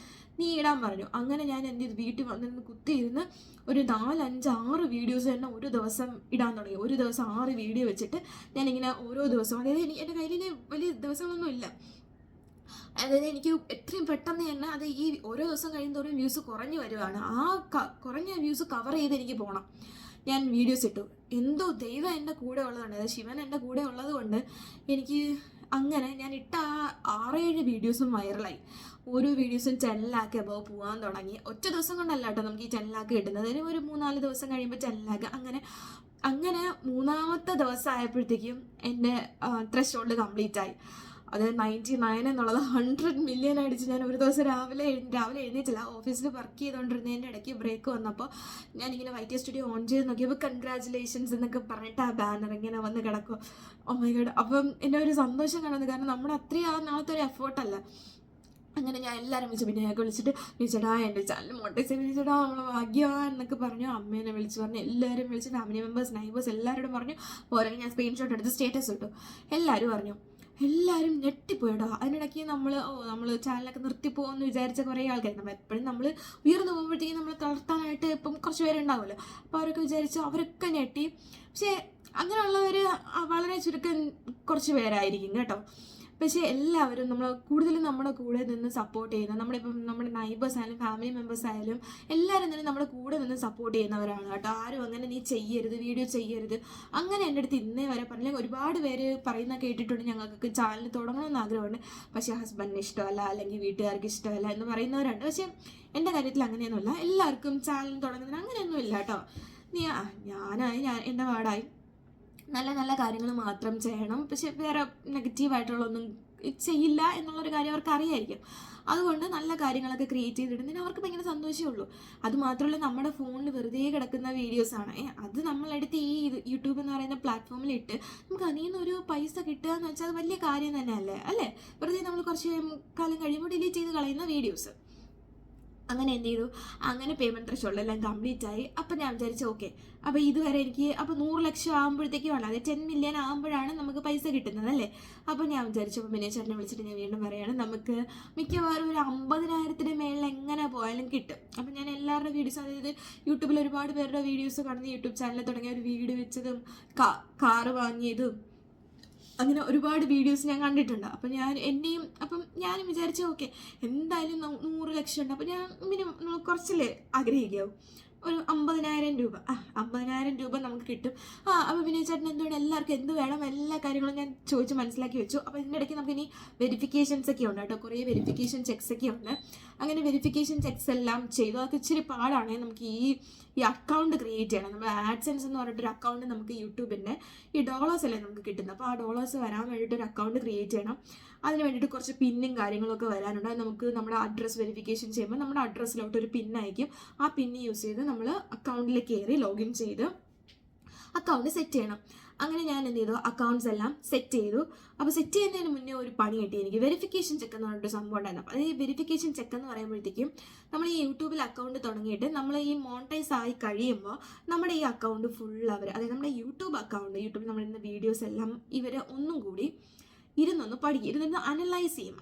നീ ഇടാൻ പറഞ്ഞു. അങ്ങനെ ഞാൻ എന്ത് ചെയ്തു, വീട്ടിൽ വന്നിരുന്ന് കുത്തിയിരുന്ന് ഒരു 4, 5, 6 വീഡിയോസ് തന്നെ ഒരു ദിവസം ഇടാൻ തുടങ്ങി. ഒരു ദിവസം 6 വീഡിയോ വെച്ചിട്ട് ഞാനിങ്ങനെ ഓരോ ദിവസവും, അതായത് എൻ്റെ കയ്യിൽ വലിയ ദിവസങ്ങളൊന്നും ഇല്ല, അതായത് എനിക്ക് എത്രയും പെട്ടെന്ന് തന്നെ അത് ഈ ഓരോ ദിവസം കഴിയുന്നതോറും വ്യൂസ് കുറഞ്ഞു വരുവാണ്. കുറഞ്ഞ വ്യൂസ് കവർ ചെയ്ത് എനിക്ക് പോകണം. ഞാൻ വീഡിയോസ് ഇട്ടു. എന്തോ ദൈവം എൻ്റെ കൂടെ ഉള്ളതുകൊണ്ട്, അതായത് ശിവൻ എൻ്റെ കൂടെ ഉള്ളത് കൊണ്ട് എനിക്ക് അങ്ങനെ ഞാൻ ഇട്ട 6-7 വീഡിയോസും വൈറലായി. ഓരോ വീഡിയോസും 10 ലാക്ക് അബവ് പോകാൻ തുടങ്ങി. ഒറ്റ ദിവസം കൊണ്ടല്ല കേട്ടോ നമുക്ക് ഈ 10 ലാക്ക് കിട്ടുന്നത്, അതിന് ഒരു 3-4 ദിവസം കഴിയുമ്പോൾ 10 ലാക്ക്. അങ്ങനെ 3-ാമത്തെ ദിവസം ആയപ്പോഴത്തേക്കും എൻ്റെ ത്രെഷോൾഡ് കംപ്ലീറ്റ് ആയി. അത് 99 എന്നുള്ളത് 100 മില്യൺ അടിച്ച് ഞാൻ ഒരു ദിവസം രാവിലെ എഴുന്നേറ്റില്ല. ഓഫീസിൽ വർക്ക് ചെയ്തുകൊണ്ടിരുന്നതിൻ്റെ ഇടയ്ക്ക് ബ്രേക്ക് വന്നപ്പോൾ ഞാനിങ്ങനെ YT സ്റ്റുഡിയോ ഓൺ ചെയ്ത് നോക്കിയപ്പോൾ കൺഗ്രാജുലേഷൻസ് എന്നൊക്കെ പറഞ്ഞിട്ട് ആ ബാനർ ഇങ്ങനെ വന്ന് കിടക്കും. Oh my god. അപ്പം എൻ്റെ ഒരു സന്തോഷം കാണുന്നത്, കാരണം നമ്മുടെ അത്രയും ആ നാളത്തെ ഒരു എഫേർട്ടല്ല. അങ്ങനെ ഞാൻ എല്ലാവരും ബിനോയൊക്കെ വിളിച്ചിട്ട്, ചേട്ടാ എൻ്റെ ചാനൽ മോണിറ്റൈസ് ചെയ്ത് ചേട്ടാ നമ്മളെ ഭാഗ്യവാൻ എന്നൊക്കെ പറഞ്ഞു. അമ്മേനെ വിളിച്ച് പറഞ്ഞു, എല്ലാവരും വിളിച്ച്, ഫാമിലി മെമ്പേഴ്സ്, നൈബേഴ്സ് എല്ലാവരോടും പറഞ്ഞു. പോരെ ഞാൻ സ്ക്രീൻഷോട്ട് എടുത്ത് സ്റ്റേറ്റസ് ഇട്ടു. എല്ലാവരും പറഞ്ഞു എല്ലാവരും ഞെട്ടിപ്പോയിട്ടോ. അതിനിടയ്ക്ക് നമ്മൾ ചാനലൊക്കെ നിർത്തിപ്പോകുമെന്ന് വിചാരിച്ച കുറേ ആൾക്കാർ, നമ്മൾ എപ്പോഴും നമ്മൾ ഉയർന്നു പോകുമ്പോഴത്തേക്കും നമ്മൾ തളർത്താനായിട്ട് ഇപ്പം കുറച്ച് പേരുണ്ടാവുമല്ലോ, അപ്പോൾ അവരൊക്കെ വിചാരിച്ചു, അവരൊക്കെ ഞെട്ടി. പക്ഷേ അങ്ങനെയുള്ളവർ വളരെ ചുരുക്കം കുറച്ച് പേരായിരിക്കും കേട്ടോ. പക്ഷേ എല്ലാവരും കൂടുതലും നമ്മുടെ കൂടെ നിന്ന് സപ്പോർട്ട് ചെയ്യുന്ന, നമ്മുടെ നൈബേഴ്സ് ആയാലും ഫാമിലി മെമ്പേഴ്സ് ആയാലും എല്ലാവരും തന്നെ നമ്മുടെ കൂടെ നിന്ന് സപ്പോർട്ട് ചെയ്യുന്നവരാണ് കേട്ടോ. ആരും അങ്ങനെ നീ ചെയ്യരുത്, വീഡിയോ ചെയ്യരുത് അങ്ങനെ എൻ്റെ അടുത്ത് ഇന്നേ വരെ പറഞ്ഞില്ല. ഒരുപാട് പേര് പറയുന്ന കേട്ടിട്ടുണ്ട്, ഞങ്ങൾക്കൊക്കെ ചാനൽ തുടങ്ങണമെന്ന് ആഗ്രഹമുണ്ട്, പക്ഷേ ഹസ്ബൻഡിന് ഇഷ്ടമല്ല അല്ലെങ്കിൽ വീട്ടുകാർക്ക് ഇഷ്ടമല്ല എന്ന് പറയുന്നവരുണ്ട്. പക്ഷേ എൻ്റെ കാര്യത്തിൽ അങ്ങനെയൊന്നുമില്ല, എല്ലാവർക്കും ചാനൽ തുടങ്ങുന്നതിന് അങ്ങനെയൊന്നും ഇല്ല കേട്ടോ. ഞാൻ എൻ്റെ പാടായി നല്ല നല്ല കാര്യങ്ങൾ മാത്രം ചെയ്യണം, പക്ഷെ വേറെ നെഗറ്റീവായിട്ടുള്ളൊന്നും ചെയ്യില്ല എന്നുള്ളൊരു കാര്യം അവർക്ക് അറിയായിരിക്കും. അതുകൊണ്ട് നല്ല കാര്യങ്ങളൊക്കെ ക്രിയേറ്റ് ചെയ്തിടുന്നതിന് അവർക്ക് ഭയങ്കര സന്തോഷമേ ഉള്ളൂ. അതുമാത്രമല്ല, നമ്മുടെ ഫോണിൽ വെറുതെ കിടക്കുന്ന വീഡിയോസാണ്, അത് നമ്മളെടുത്ത് ഈ യൂട്യൂബ് എന്ന് പറയുന്ന പ്ലാറ്റ്ഫോമിലിട്ട് നമുക്ക് അതിൽ നിന്നൊരു പൈസ കിട്ടുക എന്ന് വെച്ചാൽ അത് വലിയ കാര്യം തന്നെയല്ലേ അല്ലേ. വെറുതെ നമ്മൾ കുറച്ച് കാലം കഴിയുമ്പോൾ ഡിലീറ്റ് ചെയ്ത് കളയുന്ന വീഡിയോസ്. അങ്ങനെ എന്ത് ചെയ്തു, അങ്ങനെ പേയ്മെൻറ്റ് ത്രഷോൾഡ് എല്ലാം കംപ്ലീറ്റ് ആയി. അപ്പം ഞാൻ വിചാരിച്ചു ഓക്കെ, അപ്പോൾ ഇതുവരെ എനിക്ക് അപ്പോൾ 100 ലക്ഷം ആകുമ്പോഴത്തേക്കും വേണം, അതായത് 10 മില്യൺ ആകുമ്പോഴാണ് നമുക്ക് പൈസ കിട്ടുന്നത് അല്ലേ. അപ്പോൾ ഞാൻ വിചാരിച്ചു, അപ്പോൾ വിനയ് ചേട്ടനെ വിളിച്ചിട്ട് ഞാൻ വീണ്ടും പറയുകയാണ്, നമുക്ക് മിക്കവാറും ഒരു 50,000-ന് മേളിൽ എങ്ങനെ പോയാലും കിട്ടും. അപ്പം ഞാൻ എല്ലാവരുടെ വീഡിയോസ്, അതായത് യൂട്യൂബിൽ ഒരുപാട് പേരുടെ വീഡിയോസ് കാണുന്ന, യൂട്യൂബ് ചാനൽ തുടങ്ങിയ ഒരു വീട് വെച്ചതും കാറ് വാങ്ങിയതും അങ്ങനെ ഒരുപാട് വീഡിയോസ് ഞാൻ കണ്ടിട്ടുണ്ട്. അപ്പം ഞാനും വിചാരിച്ചു ഓക്കെ, എന്തായാലും 100 ലക്ഷം ഉണ്ട്, അപ്പോൾ ഞാൻ മിനിമം കുറച്ചല്ലേ ആഗ്രഹിക്കാവും, ഒരു 50,000 രൂപ. 50,000 രൂപ നമുക്ക് കിട്ടും. അപ്പോൾ വിനയ് ചേട്ടൻ എന്തുകൊണ്ട് എല്ലാവർക്കും എന്ത് വേണം എല്ലാ കാര്യങ്ങളും ഞാൻ ചോദിച്ച് മനസ്സിലാക്കി വെച്ചു. അപ്പോൾ ഇതിൻ്റെ ഇടയ്ക്ക് നമുക്കിനി വെരിഫിക്കേഷൻസ് ഒക്കെ ഉണ്ട് കേട്ടോ, കുറേ വെരിഫിക്കേഷൻ ചെക്സ് ഒക്കെ ഉണ്ട്. അങ്ങനെ വെരിഫിക്കേഷൻ ചെക്സ് എല്ലാം ചെയ്തു. അതൊക്കെ ഇച്ചിരി പാടാണ്. നമുക്ക് ഈ അക്കൗണ്ട് ക്രിയേറ്റ് ചെയ്യണം. നമ്മൾ ആഡ്സെൻസ് എന്ന് പറഞ്ഞിട്ടൊരു അക്കൗണ്ട് നമുക്ക് യൂട്യൂബിൻ്റെ ഈ ഡോളേഴ്സ് അല്ലേ നമുക്ക് കിട്ടുന്നത്, അപ്പോൾ ആ ഡോളേഴ്സ് വരാൻ വേണ്ടിയിട്ട് ഒരു അക്കൗണ്ട് ക്രിയേറ്റ് ചെയ്യണം. അതിന് വേണ്ടിയിട്ട് കുറച്ച് പിന്നും കാര്യങ്ങളൊക്കെ വരാനുണ്ട്. അത് നമുക്ക് നമ്മുടെ അഡ്രസ്സ് വെരിഫിക്കേഷൻ ചെയ്യുമ്പോൾ നമ്മുടെ അഡ്രസ്സിലോട്ട് ഒരു പിൻ അയക്കും. ആ പിന്ന് യൂസ് ചെയ്ത് നമ്മൾ അക്കൗണ്ടിൽ കയറി ലോഗിൻ ചെയ്ത് അക്കൗണ്ട് സെറ്റ് ചെയ്യണം. അങ്ങനെ ഞാൻ എന്ത് ചെയ്തു, അക്കൗണ്ട്സ് എല്ലാം സെറ്റ് ചെയ്തു. അപ്പോൾ സെറ്റ് ചെയ്യുന്നതിന് മുന്നേ ഒരു പണി കിട്ടി എനിക്ക്, വെരിഫിക്കേഷൻ ചെക്ക് എന്ന് പറഞ്ഞിട്ട് സംഭവം ഉണ്ടായിരുന്നു. അപ്പോൾ ഈ വെരിഫിക്കേഷൻ ചെക്ക് എന്ന് പറയുമ്പോഴത്തേക്കും നമ്മൾ ഈ യൂട്യൂബിൽ അക്കൗണ്ട് തുടങ്ങിയിട്ട് നമ്മൾ ഈ മോണിറ്റൈസ് ആയി കഴിയുമ്പോൾ നമ്മുടെ ഈ അക്കൗണ്ട് ഫുൾ അതായത് നമ്മുടെ യൂട്യൂബിൽ നമ്മളിരുന്ന വീഡിയോസ് എല്ലാം ഇവർ ഒന്നും കൂടി ഇരുന്നൊന്ന് അനലൈസ് ചെയ്യും.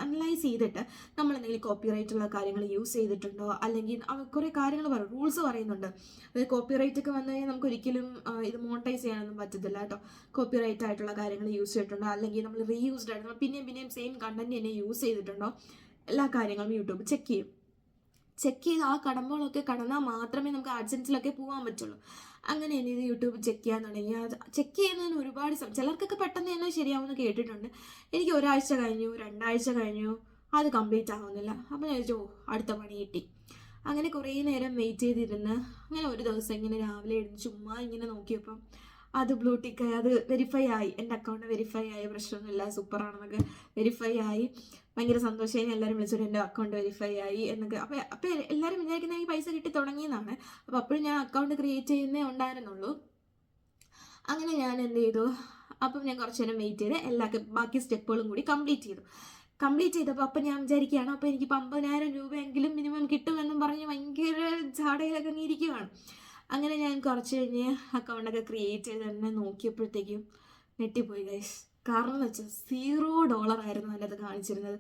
അനലൈസ് ചെയ്തിട്ട് നമ്മൾ എന്തെങ്കിലും കോപ്പിറൈറ്റുള്ള കാര്യങ്ങൾ യൂസ് ചെയ്തിട്ടുണ്ടോ, അല്ലെങ്കിൽ കുറേ കാര്യങ്ങൾ റൂൾസ് പറയുന്നുണ്ട്. അതായത് കോപ്പിറൈറ്റ് ഒക്കെ വന്നു കഴിഞ്ഞാൽ നമുക്ക് ഒരിക്കലും ഇത് മോണിറ്റൈസ് ചെയ്യാനൊന്നും പറ്റത്തില്ല കേട്ടോ. കോപ്പിറൈറ്റ് ആയിട്ടുള്ള കാര്യങ്ങൾ യൂസ് ചെയ്തിട്ടുണ്ടോ, അല്ലെങ്കിൽ നമ്മൾ റീയൂസ്ഡ് ആയിട്ട് നമ്മൾ പിന്നെയും സെയിം കണ്ടന്റ് തന്നെ യൂസ് ചെയ്തിട്ടുണ്ടോ, എല്ലാ കാര്യങ്ങളും യൂട്യൂബ് ചെക്ക് ചെയ്ത് ആ കടമ്പകളൊക്കെ കടന്നാൽ മാത്രമേ നമുക്ക് ആഡ്സെൻസിലൊക്കെ പോകാൻ പറ്റുള്ളൂ. അങ്ങനെ ഇനി ഇത് യൂട്യൂബ് ചെക്ക് ചെയ്യാൻ തുടങ്ങി. അത് ചെക്ക് ചെയ്യുന്നതിന് ഒരുപാട് ചിലർക്കൊക്കെ പെട്ടെന്ന് തന്നെ ശരിയാവുമെന്ന് കേട്ടിട്ടുണ്ട്. എനിക്ക് 1 ആഴ്ച കഴിഞ്ഞു, 2 ആഴ്ച കഴിഞ്ഞു, അത് കംപ്ലീറ്റ് ആവുന്നില്ല. അപ്പോൾ ഞാൻ വിചാരിച്ചു അടുത്ത പണി കിട്ടി. അങ്ങനെ കുറേ നേരം വെയിറ്റ് ചെയ്തിരുന്ന് അങ്ങനെ ഒരു ദിവസം ഇങ്ങനെ രാവിലെ എഴുതി ചുമ്മാ ഇങ്ങനെ നോക്കിയപ്പം അത് ബ്ലൂ ടിക്കായി, അത് വെരിഫൈ ആയി, എൻ്റെ അക്കൗണ്ട് വെരിഫൈ ആയി, പ്രശ്നമൊന്നുമില്ല, സൂപ്പറാണെന്നൊക്കെ വെരിഫൈ ആയി. ഭയങ്കര സന്തോഷമായി. എല്ലാവരും വിളിച്ചിട്ട് എൻ്റെ അക്കൗണ്ട് വെരിഫൈ ആയി എന്നൊക്കെ. അപ്പോൾ എല്ലാവരും വിചാരിക്കുന്ന ഈ പൈസ കിട്ടി തുടങ്ങിയെന്നാണ്. അപ്പോൾ അപ്പോഴും ഞാൻ അക്കൗണ്ട് ക്രിയേറ്റ് ചെയ്യുന്നേ ഉണ്ടായിരുന്നുള്ളൂ. അങ്ങനെ ഞാൻ എന്ത് ചെയ്തു, അപ്പം ഞാൻ കുറച്ച് നേരം വെയിറ്റ് ചെയ്ത് ബാക്കി സ്റ്റെപ്പുകളും കൂടി കംപ്ലീറ്റ് ചെയ്തപ്പോൾ അപ്പം ഞാൻ വിചാരിക്കുകയാണ്, അപ്പോൾ എനിക്ക് 50,000 രൂപയെങ്കിലും മിനിമം കിട്ടുമെന്നും പറഞ്ഞ് ഭയങ്കര ചാടയിലൊക്കെ ഇരിക്കുകയാണ്. അങ്ങനെ ഞാൻ കുറച്ച് കഴിഞ്ഞ് അക്കൗണ്ടൊക്കെ ക്രിയേറ്റ് ചെയ്ത് തന്നെ നോക്കിയപ്പോഴത്തേക്കും ഞെട്ടിപ്പോയി ഗൈസ്. കാരണം എന്ന് വെച്ചാൽ $0 ആയിരുന്നു അതിൻ്റെ അത് കാണിച്ചിരുന്നത്.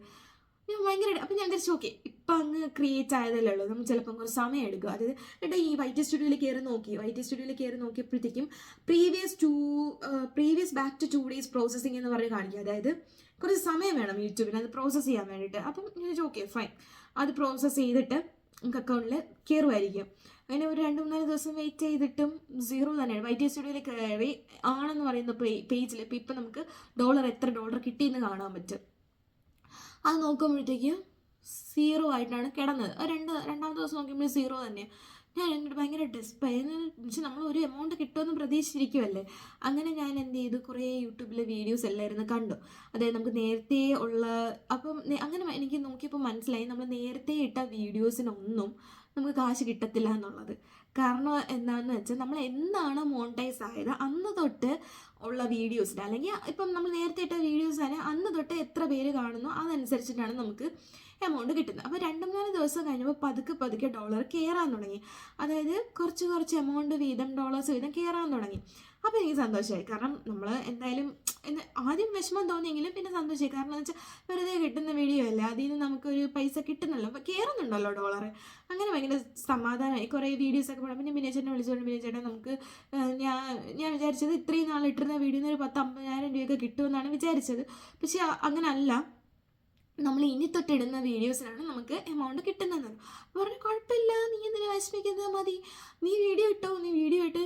ഞാൻ ഭയങ്കര അപ്പം ഞാൻ വിചാരിച്ചു ഓക്കെ, ഇപ്പം അങ്ങ് ക്രിയേറ്റ് ആയതല്ലേ ഉള്ളൂ, നമ്മൾ ചിലപ്പം കുറച്ച് സമയം എടുക്കും. അത് എന്നിട്ട് ഈ വൈറ്റി സ്റ്റുഡിയോയിൽ കയറി നോക്കിയപ്പോഴത്തേക്കും previous back to 2 days processing എന്ന് പറഞ്ഞ് കാണിക്കുക. അതായത് കുറച്ച് സമയം വേണം യൂട്യൂബിന് അത് പ്രോസസ്സ് ചെയ്യാൻ വേണ്ടിയിട്ട്. അപ്പം ഞാൻ വിചാരിച്ചു ഓക്കെ ഫൈൻ, അത് പ്രോസസ്സ് ചെയ്തിട്ട് നമുക്ക് അക്കൗണ്ടിൽ കയറുമായിരിക്കും. അങ്ങനെ ഒരു 2-3 ദിവസം വെയിറ്റ് ചെയ്തിട്ടും 0 തന്നെയാണ്. വൈറ്റി സ്റ്റുഡിയോയിൽ കയറി ആണെന്ന് പറയുന്ന പേജിൽ ഇപ്പം നമുക്ക് എത്ര ഡോളർ കിട്ടിയെന്ന് കാണാൻ പറ്റും. അത് നോക്കുമ്പോഴത്തേക്കും 0 ആയിട്ടാണ് കിടന്നത്. രണ്ടാമത്തെ ദിവസം നോക്കുമ്പോൾ 0 തന്നെയാണ്. ഞാൻ എന്നിട്ട് ഭയങ്കര വെച്ചാൽ നമ്മൾ ഒരു എമൗണ്ട് കിട്ടുമെന്ന് പ്രതീക്ഷിച്ചിരിക്കുമല്ലേ. അങ്ങനെ ഞാൻ എന്ത് ചെയ്തു, കുറേ യൂട്യൂബിലെ വീഡിയോസ് എല്ലാം ഇരുന്ന് കണ്ടു. അതായത് നമുക്ക് നേരത്തെ ഉള്ള അങ്ങനെ എനിക്ക് നോക്കിയപ്പോൾ മനസ്സിലായി, നമ്മൾ നേരത്തെ ഇട്ട വീഡിയോസിനൊന്നും നമുക്ക് കാശ് കിട്ടത്തില്ല എന്നുള്ളത്. കാരണം എന്താണെന്ന് വെച്ചാൽ നമ്മൾ എന്നാണ് മോണിറ്റൈസ് ആയത് അന്ന് തൊട്ട് ഉള്ള വീഡിയോസിന്, അല്ലെങ്കിൽ ഇപ്പം നമ്മൾ നേരത്തെ ഇട്ട വീഡിയോസിന് അന്ന് തൊട്ട് എത്ര പേര് കാണുന്നു അതനുസരിച്ചിട്ടാണ് നമുക്ക് എമൗണ്ട് കിട്ടുന്നത്. അപ്പോൾ 2-3 ദിവസം കഴിഞ്ഞപ്പോൾ പതുക്കെ ഡോളർ കയറാൻ തുടങ്ങി. അതായത് കുറച്ച് എമൗണ്ട് വീതം ഡോളേഴ്സ് വീതം കയറാൻ തുടങ്ങി. അപ്പോൾ എനിക്ക് സന്തോഷമായി. കാരണം നമ്മൾ എന്തായാലും ആദ്യം വിഷമം തോന്നിയെങ്കിലും പിന്നെ സന്തോഷമായി. കാരണം എന്ന് വെച്ചാൽ വെറുതെ കിട്ടുന്ന വീഡിയോ അല്ലേ, അതിൽ നിന്ന് നമുക്കൊരു പൈസ കിട്ടുന്നല്ലോ, അപ്പോൾ കയറുന്നുണ്ടല്ലോ ഡോളർ. അങ്ങനെ ഭയങ്കര സമാധാനമായി. കുറേ വീഡിയോസൊക്കെ പോകണം. പിന്നെ ബിനേച്ചേട്ടനെ വിളിച്ചുകൊണ്ട്, ബിനേച്ചേട്ടൻ നമുക്ക് ഞാൻ ഞാൻ വിചാരിച്ചത് ഇത്രയും നാൾ ഇട്ടിരുന്ന വീഡിയോന്ന് ഒരു 10-50,000 രൂപയൊക്കെ കിട്ടുമെന്നാണ് വിചാരിച്ചത്. പക്ഷേ അങ്ങനെ അല്ല, നമ്മൾ ഇനി തൊട്ടിടുന്ന വീഡിയോസിനാണ് നമുക്ക് എമൗണ്ട് കിട്ടുന്നത്. പറഞ്ഞു കുഴപ്പമില്ല, നീ എന്തിനാ വിഷമിക്കുന്നത്, മതി, നീ വീഡിയോ ഇട്ടോ, നീ വീഡിയോ ഇട്ട്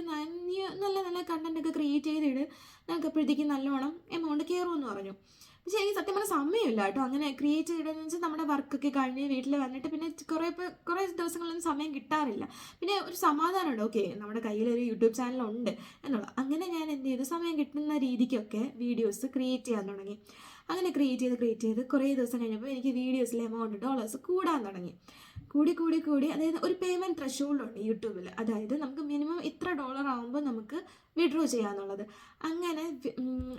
നീ നല്ല നല്ല കണ്ടൻറ്റൊക്കെ ക്രിയേറ്റ് ചെയ്തിട്, നമുക്ക് അപ്പോഴത്തേക്കും നല്ലോണം എമൗണ്ട് കയറുമെന്ന് പറഞ്ഞു. പക്ഷേ എനിക്ക് സത്യം പറഞ്ഞാൽ സമയമില്ല കേട്ടോ അങ്ങനെ ക്രിയേറ്റ് ചെയ്തതെന്ന് വെച്ചാൽ നമ്മുടെ വർക്കൊക്കെ കഴിഞ്ഞ് വീട്ടിൽ വന്നിട്ട് പിന്നെ കുറേ ദിവസങ്ങളൊന്നും സമയം കിട്ടാറില്ല. പിന്നെ ഒരു സമാധാനമുണ്ട്, ഓക്കെ നമ്മുടെ കയ്യിലൊരു യൂട്യൂബ് ചാനലുണ്ട് എന്നുള്ള. അങ്ങനെ ഞാൻ എന്ത് ചെയ്തു, സമയം കിട്ടുന്ന രീതിക്കൊക്കെ വീഡിയോസ് ക്രിയേറ്റ് ചെയ്യാൻ തുടങ്ങി. അങ്ങനെ ക്രിയേറ്റ് ചെയ്ത് കുറേ ദിവസം കഴിഞ്ഞപ്പോൾ എനിക്ക് വീഡിയോസിലെ എമൗണ്ട് ഡോളേഴ്സ് കൂടാൻ തുടങ്ങി. കൂടി അതായത് ഒരു പേയ്മെൻറ്റ് ത്രഷോൾഡ് ഉണ്ട് യൂട്യൂബിൽ. അതായത് നമുക്ക് മിനിമം ഇത്ര ഡോളർ ആകുമ്പോൾ നമുക്ക് വിഡ്രോ ചെയ്യാന്നുള്ളത്. അങ്ങനെ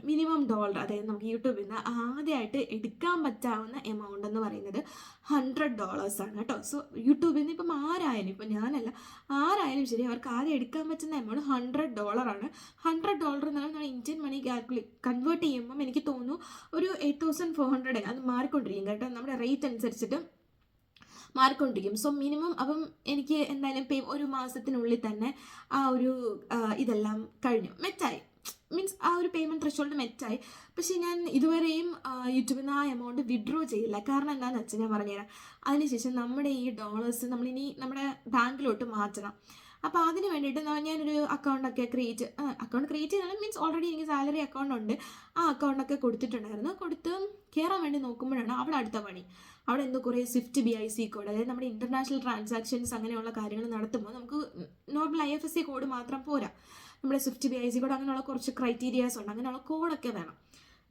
മിനിമം ഡോളർ, അതായത് നമുക്ക് യൂട്യൂബിൽ നിന്ന് ആദ്യമായിട്ട് എടുക്കാൻ പറ്റാവുന്ന എമൗണ്ട് എന്ന് പറയുന്നത് $100 ആണ് കേട്ടോ. സോ യൂട്യൂബിൽ നിന്ന് ഇപ്പം ആരായാലും, ഇപ്പം ഞാനല്ല, ആരായാലും ശരി, അവർക്ക് ആദ്യം എടുക്കാൻ പറ്റുന്ന എമൗണ്ട് $100 ആണ്. $100 എന്ന് പറഞ്ഞാൽ ഇന്ത്യൻ മണി കൺവേർട്ട് ചെയ്യുമ്പം എനിക്ക് തോന്നുന്നു ഒരു 8,400 അത് മാറിക്കൊണ്ടിരിക്കും കേട്ടോ, നമ്മുടെ റേറ്റ് അനുസരിച്ചിട്ട് മാറിക്കൊണ്ടിരിക്കും. സോ മിനിമം അപ്പം എനിക്ക് എന്തായാലും ഒരു മാസത്തിനുള്ളിൽ തന്നെ ആ ഒരു ഇതെല്ലാം കഴിഞ്ഞു, മെറ്റായി. മീൻസ് ആ ഒരു പേയ്മെൻറ്റ് ത്രഷോൾഡ് മെറ്റായി. പക്ഷേ ഞാൻ ഇതുവരെയും യൂട്യൂബിൽ നിന്ന് ആ എമൗണ്ട് വിഡ്രോ ചെയ്യില്ല. കാരണം എന്താണെന്ന് വെച്ചാൽ ഞാൻ പറഞ്ഞുതരാം. അതിനുശേഷം നമ്മുടെ ഈ ഡോളേഴ്സ് നമ്മളിനി നമ്മുടെ ബാങ്കിലോട്ട് മാറ്റണം. അപ്പോൾ അതിന് വേണ്ടിയിട്ട് ഞാനൊരു അക്കൗണ്ടൊക്കെ ക്രിയേറ്റ് ചെയ്താലും മീൻസ് ഓൾറെഡി എനിക്ക് സാലറി അക്കൗണ്ട് ഉണ്ട്, ആ അക്കൗണ്ടൊക്കെ കൊടുത്തിട്ടുണ്ടായിരുന്നു. കൊടുത്ത് കയറാൻ വേണ്ടി നോക്കുമ്പോഴാണ് അവിടെ അടുത്ത പണി. അവിടെ എന്തോ കുറേ സ്വിഫ്റ്റ് BIC കോഡ്, അതായത് നമ്മുടെ ഇൻ്റർനാഷണൽ ട്രാൻസാക്ഷൻസ് അങ്ങനെയുള്ള കാര്യങ്ങൾ നടത്തുമ്പോൾ നമുക്ക് നോർമൽ IFSC കോഡ് മാത്രം പോരാ, നമ്മുടെ സ്വിഫ്റ്റ് BIC കോഡ് അങ്ങനെയുള്ള കുറച്ച് ക്രൈറ്റീരിയാസ് ഉണ്ട്, അങ്ങനെയുള്ള കോഡൊക്കെ വേണം.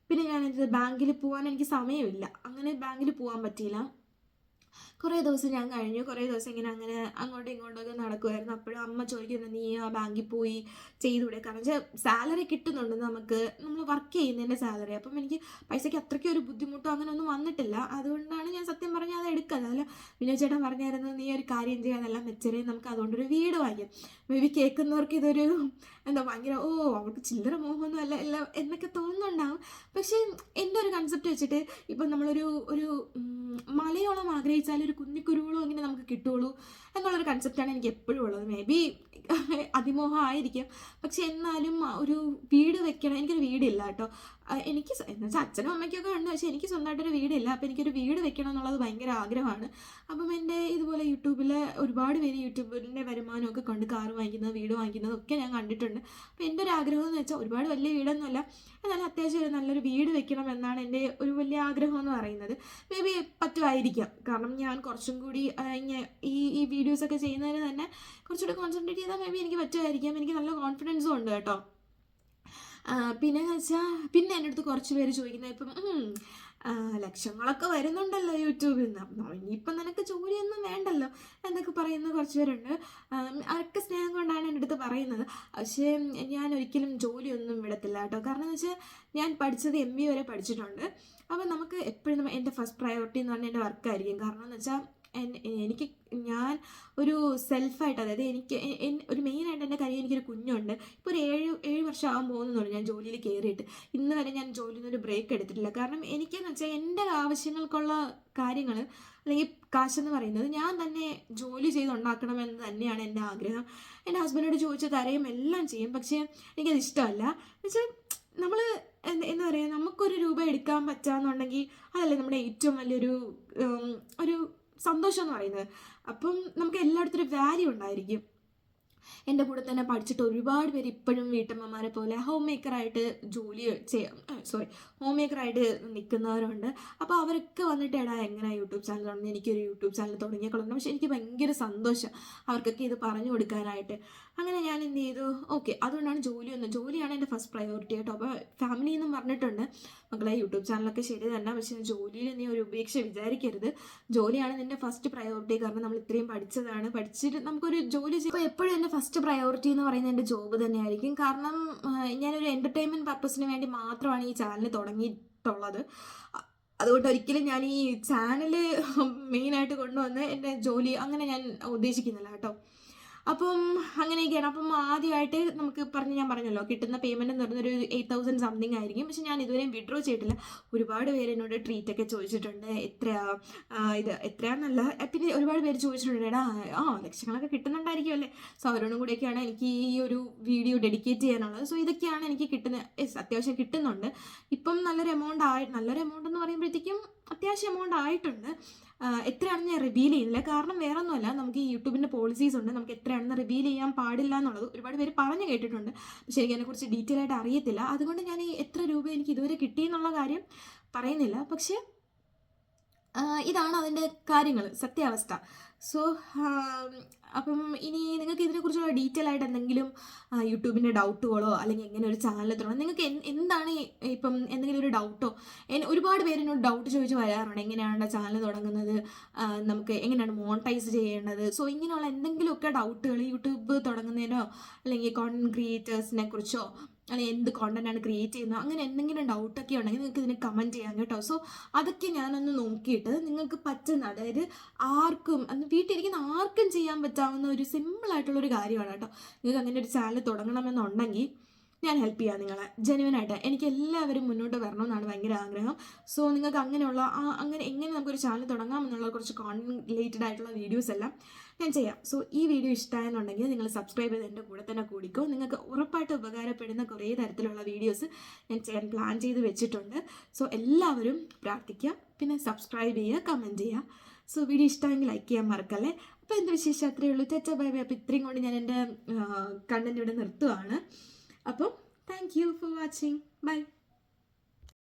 പിന്നെ ഞാനെന്ത് ബാങ്കിൽ പോകാൻ എനിക്ക് സമയമില്ല, അങ്ങനെ ബാങ്കിൽ പോകാൻ പറ്റിയില്ല. കുറേ ദിവസം ഞാൻ കഴിഞ്ഞു, കുറേ ദിവസം ഇങ്ങനെ അങ്ങനെ അങ്ങോട്ടും ഇങ്ങോട്ടൊക്കെ നടക്കുമായിരുന്നു. അപ്പോഴും അമ്മ ചോദിക്കുന്നത്, നീ ആ ബാങ്കിൽ പോയി ചെയ്തുകൂടെ, കാരണം വെച്ചാൽ സാലറി കിട്ടുന്നുണ്ട്, നമ്മൾ വർക്ക് ചെയ്യുന്നതിൻ്റെ സാലറി. അപ്പം എനിക്ക് പൈസയ്ക്ക് അത്രയ്ക്കും ഒരു ബുദ്ധിമുട്ടോ അങ്ങനെ ഒന്നും വന്നിട്ടില്ല. അതുകൊണ്ടാണ് ഞാൻ സത്യം പറഞ്ഞാൽ അത് എടുക്കുന്നത്. അതല്ല വിനോദ് ചേട്ടൻ പറഞ്ഞായിരുന്നു, നീ ഒരു കാര്യം ചെയ്യാതെല്ലാം വെച്ചേ, നമുക്ക് അതുകൊണ്ടൊരു വീട് വാങ്ങിക്കും. മേ ബി കേൾക്കുന്നവർക്ക് ഇതൊരു എന്താ ഭയങ്കര അവർക്ക് ചില്ലറ മോഹമൊന്നും അല്ല എല്ലാം എന്നൊക്കെ തോന്നുന്നുണ്ടാവും. പക്ഷേ എൻ്റെ ഒരു കൺസെപ്റ്റ് വെച്ചിട്ട് ഇപ്പം നമ്മളൊരു മലയോളം ആഗ്രഹിച്ചാൽ ഒരു കുന്നിക്കുരുവോളം ഇങ്ങനെ നമുക്ക് കിട്ടുള്ളൂ എന്നുള്ളൊരു കൺസെപ്റ്റാണ് എനിക്ക് എപ്പോഴും ഉള്ളത്. മേ ബി അതിമോഹം ആയിരിക്കും, പക്ഷെ എന്നാലും ഒരു വീട് വെക്കണം. എനിക്കൊരു വീടില്ല കേട്ടോ. എനിക്ക് എന്ന് വെച്ചാൽ അച്ഛനും അമ്മയ്ക്കൊക്കെ ഉണ്ട്, പക്ഷെ എനിക്ക് സ്വന്തമായിട്ടൊരു വീടില്ല. അപ്പോൾ എനിക്കൊരു വീട് വെക്കണം എന്നുള്ളത് ഭയങ്കര ആഗ്രഹമാണ്. അപ്പം എൻ്റെ ഇതുപോലെ യൂട്യൂബിൽ ഒരുപാട് പേര് യൂട്യൂബിൻ്റെ വരുമാനമൊക്കെ കൊണ്ട് കാറ് വാങ്ങിക്കുന്നത്, വീട് വാങ്ങിക്കുന്നതൊക്കെ ഞാൻ കണ്ടിട്ടുണ്ട്. അപ്പോൾ എൻ്റെ ഒരു ആഗ്രഹം എന്ന് വെച്ചാൽ ഒരുപാട് വലിയ വീടൊന്നുമല്ല, എന്നാലും അത്യാവശ്യം ഒരു നല്ലൊരു വീട് വെക്കണം എന്നാണ് എൻ്റെ ഒരു വലിയ ആഗ്രഹം എന്ന് പറയുന്നത്. മേ ബി പറ്റുമായിരിക്കാം, കാരണം ഞാൻ കുറച്ചും കൂടി ഈ വീഡിയോസൊക്കെ ചെയ്യുന്നതിന് തന്നെ കുറച്ചുകൂടി കോൺസെൻട്രേറ്റ് ചെയ്താൽ മേ ബി എനിക്ക് പറ്റുമായിരിക്കാം. എനിക്ക് നല്ല കോൺഫിഡൻസും ഉണ്ട് കേട്ടോ. പിന്നെ വെച്ചാൽ പിന്നെ എൻ്റെ അടുത്ത് കുറച്ച് പേര് ചോദിക്കുന്നത്, ഇപ്പം ലക്ഷങ്ങളൊക്കെ വരുന്നുണ്ടല്ലോ യൂട്യൂബിൽ നിന്ന്, ഇനിയിപ്പം നിനക്ക് ജോലിയൊന്നും വേണ്ടല്ലോ എന്നൊക്കെ പറയുന്ന കുറച്ച് പേരുണ്ട്. അവർക്ക് സ്നേഹം കൊണ്ടാണ് എൻ്റെ അടുത്ത് പറയുന്നത്. പക്ഷേ ഞാൻ ഒരിക്കലും ജോലിയൊന്നും വിടത്തില്ല കേട്ടോ. കാരണം എന്ന് വെച്ചാൽ ഞാൻ പഠിച്ചത് MBA വരെ പഠിച്ചിട്ടുണ്ട്. അപ്പോൾ നമുക്ക് എപ്പോഴും എൻ്റെ ഫസ്റ്റ് പ്രയോറിറ്റി എന്ന് പറഞ്ഞാൽ എൻ്റെ വർക്കായിരിക്കും. കാരണം എന്ന് വെച്ചാൽ ഞാൻ ഒരു സെൽഫായിട്ട്, അതായത് എനിക്ക് ഒരു മെയിനായിട്ട് എൻ്റെ കാര്യം, എനിക്കൊരു കുഞ്ഞുണ്ട്. ഇപ്പോൾ ഒരു 7 വർഷം ആകാൻ പോകുന്നുള്ളൂ ഞാൻ ജോലിയിൽ കയറിയിട്ട്. ഇന്ന് വരെ ഞാൻ ജോലിയിൽ നിന്നൊരു ബ്രേക്ക് എടുത്തിട്ടില്ല. കാരണം എനിക്കെന്ന് വെച്ചാൽ എൻ്റെ ആവശ്യങ്ങൾക്കുള്ള കാര്യങ്ങൾ അല്ലെങ്കിൽ കാശെന്ന് പറയുന്നത് ഞാൻ തന്നെ ജോലി ചെയ്തുണ്ടാക്കണമെന്ന് തന്നെയാണ് എൻ്റെ ആഗ്രഹം. എൻ്റെ ഹസ്ബൻഡോട് ചോദിച്ച് തരയും എല്ലാം ചെയ്യും, പക്ഷേ എനിക്കത് ഇഷ്ടമല്ല. എന്നുവെച്ചാൽ നമ്മൾ എന്താ പറയുക, നമുക്കൊരു രൂപ എടുക്കാൻ പറ്റാന്നുണ്ടെങ്കിൽ അതല്ലേ നമ്മുടെ ഏറ്റവും വലിയൊരു ഒരു സന്തോഷം എന്ന് പറയുന്നത്. അപ്പം നമുക്ക് എല്ലായിടത്തും ഒരു വാല്യൂ ഉണ്ടായിരിക്കും. എൻ്റെ കൂടെ തന്നെ പഠിച്ചിട്ട് ഒരുപാട് പേര് ഇപ്പോഴും വീട്ടമ്മമാരെ പോലെ ഹോം മേക്കറായിട്ട് ഹോം മേക്കറായിട്ട് നിൽക്കുന്നവരുണ്ട്. അപ്പോൾ അവരൊക്കെ വന്നിട്ട് എങ്ങനെ യൂട്യൂബ് ചാനൽ തുടങ്ങി, എനിക്കൊരു യൂട്യൂബ് ചാനൽ തുടങ്ങിയേക്കളുണ്ട്. പക്ഷേ എനിക്ക് ഭയങ്കര സന്തോഷം അവർക്കൊക്കെ ഇത് പറഞ്ഞു കൊടുക്കാനായിട്ട്. അങ്ങനെ ഞാൻ എന്ത് ചെയ്തു, ഓക്കെ, അതുകൊണ്ടാണ് ജോലിയാണ് എൻ്റെ ഫസ്റ്റ് പ്രയോറിറ്റി കേട്ടോ. അപ്പോൾ ഫാമിലി എന്നും പറഞ്ഞിട്ടുണ്ട്, മക്കളെ യൂട്യൂബ് ചാനലൊക്കെ ശരി തന്നെ, പക്ഷേ ജോലിയിൽ നീ ഒരു ഉപേക്ഷ വിചാരിക്കരുത്. ജോലിയാണ് നിൻ്റെ ഫസ്റ്റ് പ്രയോറിറ്റി. കാരണം നമ്മൾ ഇത്രയും പഠിച്ചിട്ട് നമുക്കൊരു ജോലി ചെയ്യുമ്പോൾ എപ്പോഴും എൻ്റെ ഫസ്റ്റ് പ്രയോറിറ്റി എന്ന് പറയുന്നത് എൻ്റെ ജോബ് തന്നെയായിരിക്കും. കാരണം ഞാനൊരു എൻ്റർടൈൻമെൻറ്റ് പർപ്പസിന് വേണ്ടി മാത്രമാണ് ഈ ചാനൽ തുടങ്ങിയിട്ടുള്ളത്. അതുകൊണ്ട് ഒരിക്കലും ഞാൻ ഈ ചാനൽ മെയിനായിട്ട് കൊണ്ടുവന്ന് എൻ്റെ ജോലി അങ്ങനെ ഞാൻ ഉദ്ദേശിക്കുന്നില്ല കേട്ടോ. അപ്പം അങ്ങനെയൊക്കെയാണ്. അപ്പം ആദ്യമായിട്ട് നമുക്ക് ഞാൻ പറഞ്ഞല്ലോ കിട്ടുന്ന പേയ്മെൻറ്റ് എന്ന് പറയുന്നത് ഒരു 8,000 സംതിങ് ആയിരിക്കും. പക്ഷെ ഞാൻ ഇതുവരെയും വിഡ്രോ ചെയ്തിട്ടില്ല. ഒരുപാട് പേര് എന്നോട് ട്രീറ്റൊക്കെ ചോദിച്ചിട്ടുണ്ട്. എത്രയാ ഇത് എത്രയാണെന്നല്ല, പിന്നെ ഒരുപാട് പേര് ചോദിച്ചിട്ടുണ്ട്, എടാ ലക്ഷങ്ങളൊക്കെ കിട്ടുന്നുണ്ടായിരിക്കും അല്ലേ. സോ അവരോടും കൂടിയൊക്കെയാണ് എനിക്ക് ഈ ഒരു വീഡിയോ ഡെഡിക്കേറ്റ് ചെയ്യാനുള്ളത്. സോ ഇതൊക്കെയാണ് എനിക്ക് കിട്ടുന്നത്. അത്യാവശ്യം കിട്ടുന്നുണ്ട്. ഇപ്പം നല്ലൊരു എമൗണ്ട് എന്ന് പറയുമ്പോഴത്തേക്കും അത്യാവശ്യം എമൗണ്ട് ആയിട്ടുണ്ട്. എത്രയാണെന്ന് ഞാൻ റിവീൽ ചെയ്യുന്നില്ല. കാരണം വേറെ ഒന്നുമല്ല, നമുക്ക് ഈ യൂട്യൂബിൻ്റെ പോളിസീസ് ഉണ്ട്, നമുക്ക് എത്രയാണെന്ന് റിവീൽ ചെയ്യാൻ പാടില്ല എന്നുള്ളത് ഒരുപാട് പേര് പറഞ്ഞു കേട്ടിട്ടുണ്ട്. പക്ഷേ എനിക്ക് അതിനെക്കുറിച്ച് ഡീറ്റെയിൽ ആയിട്ട് അറിയത്തില്ല. അതുകൊണ്ട് ഞാൻ ഈ എത്ര രൂപ എനിക്ക് ഇതുവരെ കിട്ടിയെന്നുള്ള കാര്യം പറയുന്നില്ല. പക്ഷേ ഇതാണ് അതിൻ്റെ കാര്യങ്ങൾ, സത്യാവസ്ഥ. സോ അപ്പം ഇനി നിങ്ങൾക്ക് ഇതിനെക്കുറിച്ചുള്ള ഡീറ്റെയിൽ ആയിട്ട് എന്തെങ്കിലും യൂട്യൂബിൻ്റെ ഡൗട്ടുകളോ അല്ലെങ്കിൽ എങ്ങനെ ഒരു ചാനൽ തുടങ്ങണം, നിങ്ങൾക്ക് എന്താണ് ഇപ്പം എന്തെങ്കിലും ഒരു ഡൗട്ടോ, ഒരുപാട് പേര് എന്നോട് ഡൗട്ട് ചോദിച്ച് വരാറുണ്ട്, എങ്ങനെയാണ് ചാനൽ തുടങ്ങുന്നത്, നമുക്ക് എങ്ങനെയാണ് മോണിറ്റൈസ് ചെയ്യേണ്ടത്. സോ ഇങ്ങനെയുള്ള എന്തെങ്കിലുമൊക്കെ ഡൗട്ടുകൾ യൂട്യൂബ് തുടങ്ങുന്നതിനോ അല്ലെങ്കിൽ കോണ്ടന്റ് ക്രിയേറ്റേഴ്സിനെ കുറിച്ചോ അല്ലെങ്കിൽ എന്ത് കോണ്ടന്റാണ് ക്രിയേറ്റ് ചെയ്യുന്നത്, അങ്ങനെ എന്തെങ്കിലും ഡൗട്ടൊക്കെ ഉണ്ടെങ്കിൽ നിങ്ങൾക്ക് ഇതിന് കമൻറ്റ് ചെയ്യാം കേട്ടോ. സോ അതൊക്കെ ഞാനൊന്ന് നോക്കിയിട്ട് നിങ്ങൾക്ക് പറ്റുന്ന, അതായത് ആർക്കും വീട്ടിലിരിക്കുന്ന ആർക്കും ചെയ്യാൻ പറ്റാവുന്ന ഒരു സിമ്പിളായിട്ടുള്ളൊരു കാര്യമാണ് കേട്ടോ. നിങ്ങൾക്ക് അങ്ങനെ ഒരു ചാനൽ തുടങ്ങണമെന്നുണ്ടെങ്കിൽ ഞാൻ ഹെൽപ്പ് ചെയ്യാം നിങ്ങളെ. ജെന്യുവനായിട്ട് എനിക്ക് എല്ലാവരും മുന്നോട്ട് വരണമെന്നാണ് ഭയങ്കര ആഗ്രഹം. സോ നിങ്ങൾക്ക് അങ്ങനെയുള്ള അങ്ങനെ എങ്ങനെ നമുക്കൊരു ചാനൽ തുടങ്ങാമെന്നുള്ള കുറച്ച് കോണ്ടന്റ് റിലേറ്റഡ് ആയിട്ടുള്ള വീഡിയോസ് എല്ലാം ഞാൻ ചെയ്യാം. സോ ഈ വീഡിയോ ഇഷ്ടമായെന്നുണ്ടെങ്കിൽ നിങ്ങൾ സബ്സ്ക്രൈബ് ചെയ്ത് എൻ്റെ കൂടെ തന്നെ കൂടിക്കോ. നിങ്ങൾക്ക് ഉറപ്പായിട്ട് ഉപകാരപ്പെടുന്ന കുറേ തരത്തിലുള്ള വീഡിയോസ് ഞാൻ ചെയ്യാൻ പ്ലാൻ ചെയ്ത് വെച്ചിട്ടുണ്ട്. സോ എല്ലാവരും പ്രാർത്ഥിക്കുക, പിന്നെ സബ്സ്ക്രൈബ് ചെയ്യുക, കമൻറ്റ് ചെയ്യുക. സോ വീഡിയോ ഇഷ്ടമെങ്കിൽ ലൈക്ക് ചെയ്യാൻ മറക്കല്ലേ. അപ്പോൾ എന്ത് വിശേഷം, അത്രയേ ഉള്ളൂ. ചേച്ചാ ബൈ ബൈ. അപ്പോൾ ഇത്രയും കൊണ്ട് ഞാൻ എൻ്റെ കണ്ടന്റ് ഇവിടെ നിർത്തുവാണ്. അപ്പോൾ thank you for watching. By.